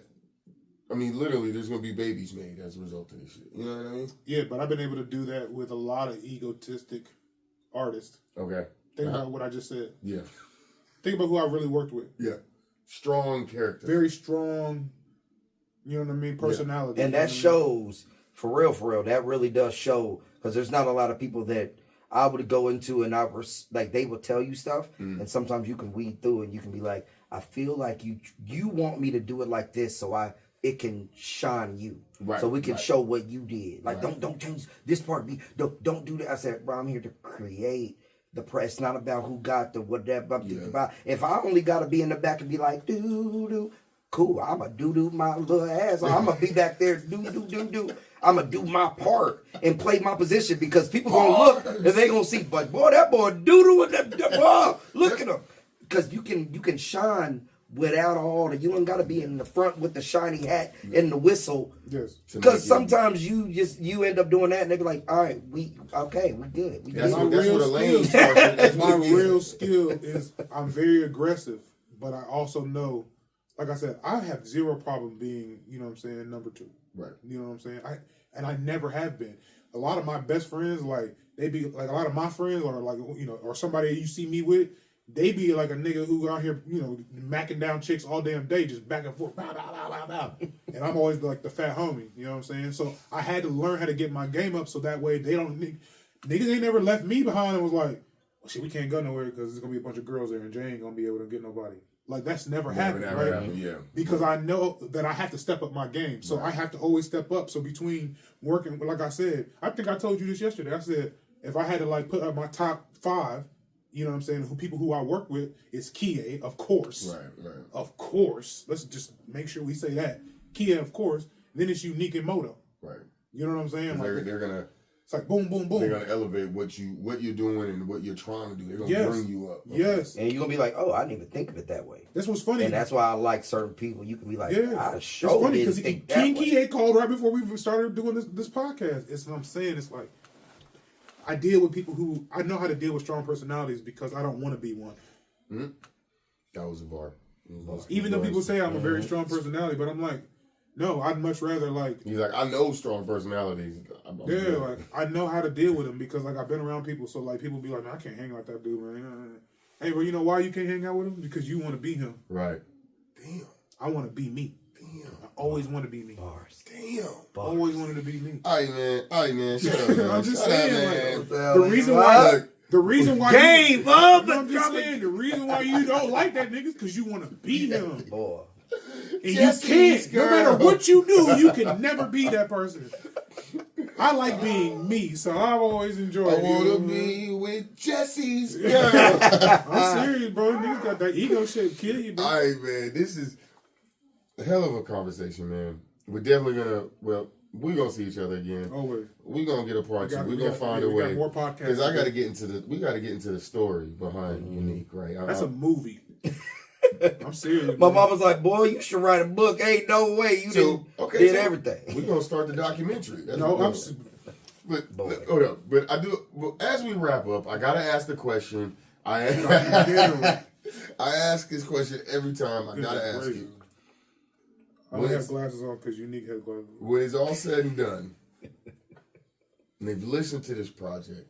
Speaker 1: I mean, literally, there's going to be babies made as a result of this shit. You know what I mean?
Speaker 3: Yeah, but I've been able to do that with a lot of egotistic artists.
Speaker 1: Okay.
Speaker 3: Think about what I just said.
Speaker 1: Yeah.
Speaker 3: Think about who I really worked with.
Speaker 1: Yeah. Strong character.
Speaker 3: Very strong, you know what I mean, personality.
Speaker 2: And that shows... For real, that really does show, because there's not a lot of people that I would go into and they will tell you stuff, and sometimes you can weed through and you can be like, I feel like you want me to do it like this so it can shine you, so we can show what you did. Like don't change this part. Don't do that. I said, bro, I'm here to create the press. It's not about who got the whatever. If I only got to be in the back and be like doo. Cool, I'ma do my little ass. I'ma be back there do. I'ma do my part and play my position, because people gonna look and they gonna see, but boy, that boy doo with that boy. Look at him, because you can shine without all the. You ain't gotta be in the front with the shiny hat and the whistle.
Speaker 3: Yes,
Speaker 2: because sometimes you end up doing that and they be like, all right, we good.
Speaker 1: That's what a lane starts.
Speaker 3: My real skill is I'm very aggressive, but I also know. Like I said, I have zero problem being, you know what I'm saying, number 2.
Speaker 1: Right.
Speaker 3: You know what I'm saying? I never have been. A lot of my best friends, like, they be, like, a lot of my friends, or, like, you know, or somebody you see me with, they be like a nigga who out here, you know, macking down chicks all damn day, just back and forth, bow, bow, bow, bow, bow. And I'm always, like, the fat homie, you know what I'm saying? So I had to learn how to get my game up so that way they don't, niggas ain't never left me behind and was like, well, shit, we can't go nowhere because there's going to be a bunch of girls there and Jay ain't going to be able to get nobody. Like, that's never happened, right?
Speaker 1: Yeah.
Speaker 3: Because I know that I have to step up my game. So I have to always step up. So between working, like I said, I think I told you this yesterday. I said, if I had to, like, put up my top 5, you know what I'm saying, people who I work with, it's Kie, of course.
Speaker 1: Right.
Speaker 3: Of course. Let's just make sure we say that. Kie, of course. Then it's Uneek and Moto.
Speaker 1: Right.
Speaker 3: You know what I'm saying? Like,
Speaker 1: they're going to...
Speaker 3: It's like boom, boom, boom.
Speaker 1: They're gonna elevate what you're doing and what you're trying to do. They're gonna bring you up.
Speaker 3: Okay. Yes.
Speaker 2: And you're gonna be like, oh, I didn't even think of it that way.
Speaker 3: That's what's funny.
Speaker 2: And that's why I like certain people. You can be like, I showed
Speaker 3: it's funny because
Speaker 2: King
Speaker 3: Kie called right before we started doing this podcast. It's what I'm saying. It's like I deal with people who I know how to deal with strong personalities because I don't want to be one.
Speaker 1: Mm-hmm. That was a bar.
Speaker 3: Even though people say I'm a very strong personality, but I'm like, no, I'd much rather like.
Speaker 1: He's like, I know strong personalities.
Speaker 3: Like I know how to deal with them because like I've been around people, so like people be like, man, I can't hang like that dude, man. Hey, well, you know why you can't hang out with him? Because you want to be him.
Speaker 1: Right. Damn.
Speaker 3: I want to be me. Damn. I always want to be me.
Speaker 2: Bars.
Speaker 1: Damn.
Speaker 3: Bars. Always wanted to be me.
Speaker 1: All right, man. Shut up, man.
Speaker 3: I'm just
Speaker 1: Shut
Speaker 3: saying,
Speaker 1: up,
Speaker 3: like, the reason why
Speaker 2: game up.
Speaker 3: I'm just saying the reason why you don't like that nigga is because you want to be him.
Speaker 2: Boy.
Speaker 3: And Jesse's you can't. Girl. No matter what you do, you can never be that person. I like being me, so I've always enjoyed it.
Speaker 1: I want to be with Jesse's girl.
Speaker 3: I'm serious, bro. Niggas got that ego shit kill you, bro.
Speaker 1: All right, man. This is a hell of a conversation, man. We're definitely we're going to see each other again.
Speaker 3: Always.
Speaker 1: We're going to get a part 2. We're going to find a way.
Speaker 3: We got more podcasts.
Speaker 1: Because I got to get into the story behind Uneek, right?
Speaker 3: That's a movie. I'm serious.
Speaker 2: My mama's like, boy, you should write a book. Ain't no way you did everything.
Speaker 1: We're going to start the documentary. That's But hold up. But I do. But as we wrap up, I gotta ask the question. I ask this question every time. I gotta ask it.
Speaker 3: I don't have glasses on because Uneek has glasses.
Speaker 1: When it's all said and done, and they've listened to this project,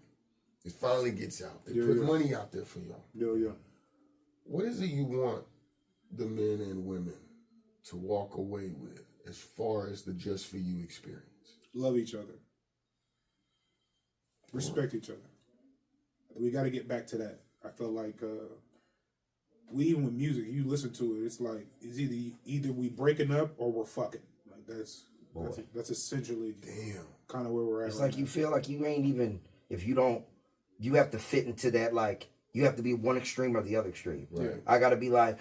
Speaker 1: it finally gets out. They put money out there for y'all.
Speaker 3: Yeah.
Speaker 1: What is it you want the men and women to walk away with as far as the Just For You experience?
Speaker 3: Love each other. Respect each other. We got to get back to that. I feel like even with music, you listen to it, it's like it's either we breaking up or we're fucking. Like that's essentially kind of where we're at.
Speaker 2: It's like you feel like you ain't even, if you don't, you have to fit into that, like you have to be one extreme or the other extreme.
Speaker 1: Right.
Speaker 2: I gotta be like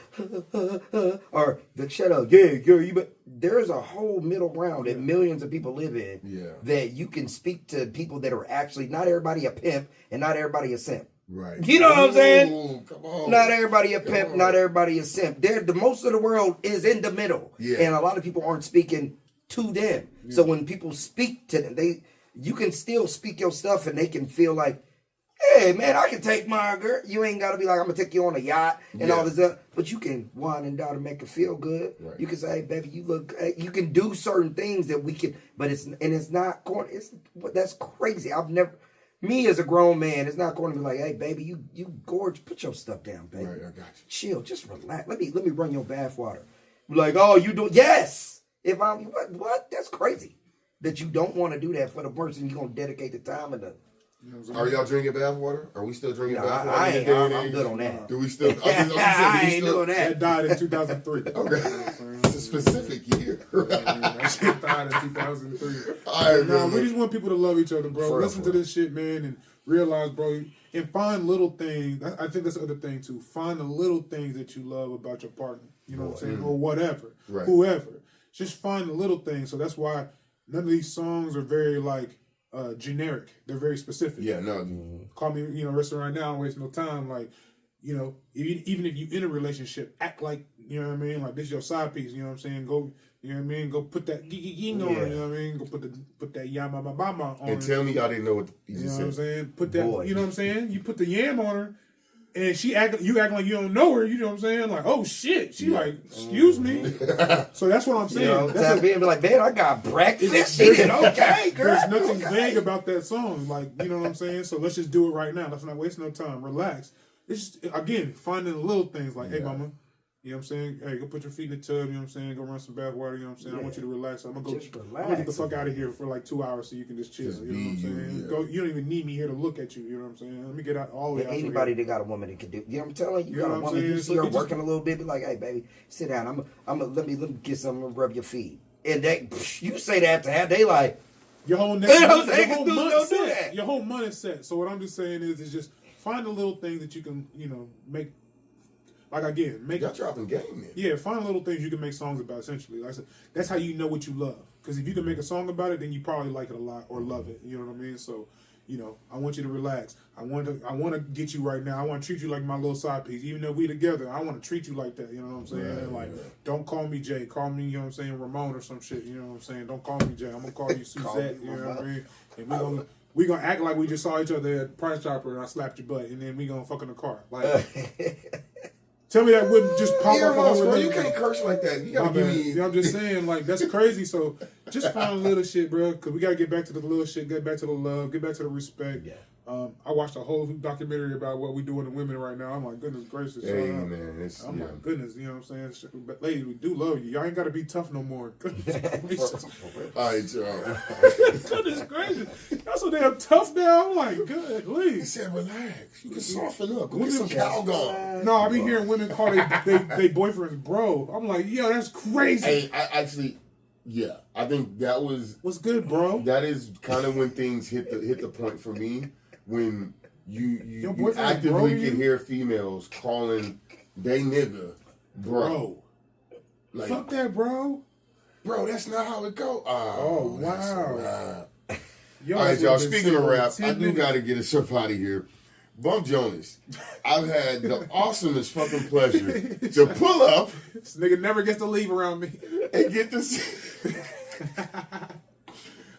Speaker 2: or shut up, you but there's a whole middle ground that millions of people live in that you can speak to people that are actually not everybody a pimp and not everybody a simp.
Speaker 1: Right.
Speaker 2: You know what I'm saying?
Speaker 1: Come on.
Speaker 2: Not everybody a pimp, not everybody a simp. The most of the world is in the middle. Yeah. And a lot of people aren't speaking to them. Yeah. So when people speak to them, you can still speak your stuff and they can feel like, hey man, I can take my girl. You ain't gotta be like, I'm gonna take you on a yacht and all this stuff. But you can wine and dine and make it feel good. Right. You can say, hey baby, you look. You can do certain things that we can, but it's not corny. That's crazy. Me as a grown man, it's not going to be like, hey baby, you gorgeous. Put your stuff down, baby.
Speaker 1: Right, I got you.
Speaker 2: Chill, just relax. Let me run your bath water. Like, oh, you do? Yes. If I'm what? That's crazy. That you don't want to do that for the person you're gonna dedicate the time and the.
Speaker 1: Are y'all drinking bath water? Are we still drinking bath water?
Speaker 2: I'm good on that.
Speaker 1: Do we still?
Speaker 2: I ain't doing that.
Speaker 3: That died in 2003.
Speaker 1: Okay. It's a specific year.
Speaker 3: That shit died in 2003. We just want people to love each other, bro. Listen to this shit, man, and realize, bro, and find little things. I think that's the other thing, too. Find the little things that you love about your partner. You know what I'm saying? Or whatever. Right. Whoever. Just find the little things. So that's why none of these songs are very, like, generic. They're very specific.
Speaker 1: Yeah, no.
Speaker 3: Call me, restaurant now, don't waste no time. Like, even if you in a relationship, act like, you know what I mean? Like, this is your side piece, you know what I'm saying? Go, you know what I mean? Go put that ging on, you know what I mean? Go put that yama mama on.
Speaker 1: And tell me y'all didn't know what you
Speaker 3: know
Speaker 1: said.
Speaker 3: What I'm saying? Put that, you know what I'm saying? You put the yam on her, and you acting like you don't know her, you know what I'm saying? Like, oh shit. She like, excuse me. So that's what I'm saying.
Speaker 2: That's being like, man, I got breakfast. Okay, girl.
Speaker 3: There's nothing vague about that song. Like, you know what I'm saying? So let's just do it right now. Let's not waste no time. Relax. It's just, again, finding little things like, hey, mama, you know what I'm saying? Hey, go put your feet in the tub, you know what I'm saying? Go run some bath water, you know what I'm saying? I want you to relax. I'm gonna get the fuck out of here for like 2 hours so you can just chill. You know what I'm saying? You don't even need me here to look at you, you know what I'm saying? Let me get out all the way out.
Speaker 2: Anybody that got a woman that can do, you know what I'm telling you? You got a woman, you see her working a little bit, be like, hey, baby, sit down. Let me get something, rub your feet. And you say that to have, they like,
Speaker 3: your whole month set. Your whole month is set. So what I'm just saying is just find the little things that you can, make. Like again,
Speaker 1: y'all dropping game, man.
Speaker 3: Yeah, find little things you can make songs about. Essentially, like I said, that's how you know what you love. Because if you can make a song about it, then you probably like it a lot or love it. You know what I mean? So, I want you to relax. I want to get you right now. I want to treat you like my little side piece. Even though we together, I want to treat you like that. You know what I'm saying? Right. Don't call me Jay. Call me, you know what I'm saying, Ramon or some shit. You know what I'm saying? Don't call me Jay. I'm gonna call you Suzette. You know what I mean? And we gonna act like we just saw each other at Price Chopper and I slapped your butt, and then we gonna fuck in the car. Like. Tell me that wouldn't just pop up all over.
Speaker 1: You can't curse like that. You gotta give me.
Speaker 3: I'm just saying, like, that's crazy. So just find little shit, bro. Because we gotta get back to the little shit, get back to the love, get back to the respect. Yeah. I watched a whole documentary about what we doing to women right now. I'm like, goodness gracious.
Speaker 1: Hey, man.
Speaker 3: I'm like, goodness, you know what I'm saying? But ladies, we do love you. Y'all ain't got to be tough no more.
Speaker 1: All right, y'all.
Speaker 3: Goodness gracious. Y'all so damn tough now. I'm like, good, please.
Speaker 1: He said, relax. You can soften up. Go get some Calgon.
Speaker 3: No, I be hearing women call they boyfriends bro. I'm like, yo, that's crazy.
Speaker 1: Hey, I think that was...
Speaker 3: What's good, bro?
Speaker 1: That is kind of when things hit the point for me. When you actively can hear females calling they nigga bro. Like,
Speaker 3: fuck that, bro.
Speaker 1: Bro, that's not how it go.
Speaker 3: Oh wow.
Speaker 1: All right, y'all. Speaking of rap, I do got to get us up out of here. Bump Jonas, I've had the awesomest fucking pleasure to pull up.
Speaker 3: This nigga never gets to leave around me
Speaker 1: and get this.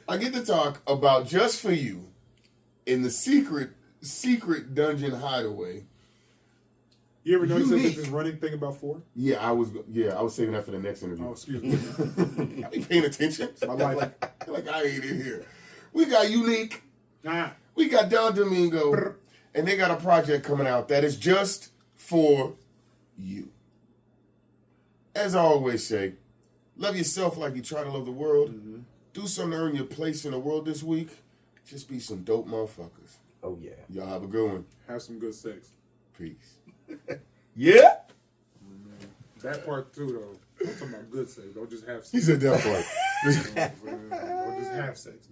Speaker 1: I get to talk about Just For You in the secret dungeon hideaway.
Speaker 3: You ever notice that
Speaker 1: Uneek.
Speaker 3: there's this running thing about 4?
Speaker 1: Yeah, I was saving that for the next interview.
Speaker 3: Oh, excuse me.
Speaker 1: I be paying attention.
Speaker 3: My life.
Speaker 1: like I ain't in here. We got Uneek.
Speaker 3: Ah.
Speaker 1: We got Don Domingo. And they got a project coming out that is just for you. As I always say, love yourself like you try to love the world.
Speaker 3: Mm-hmm.
Speaker 1: Do something to earn your place in the world this week. Just be some dope motherfuckers.
Speaker 2: Oh yeah.
Speaker 1: Y'all have a good one.
Speaker 3: Have some good sex.
Speaker 1: Peace.
Speaker 2: Yeah.
Speaker 3: That part too, though. I'm talking about good sex. Don't just have sex.
Speaker 1: He said that part.
Speaker 3: Don't just have sex.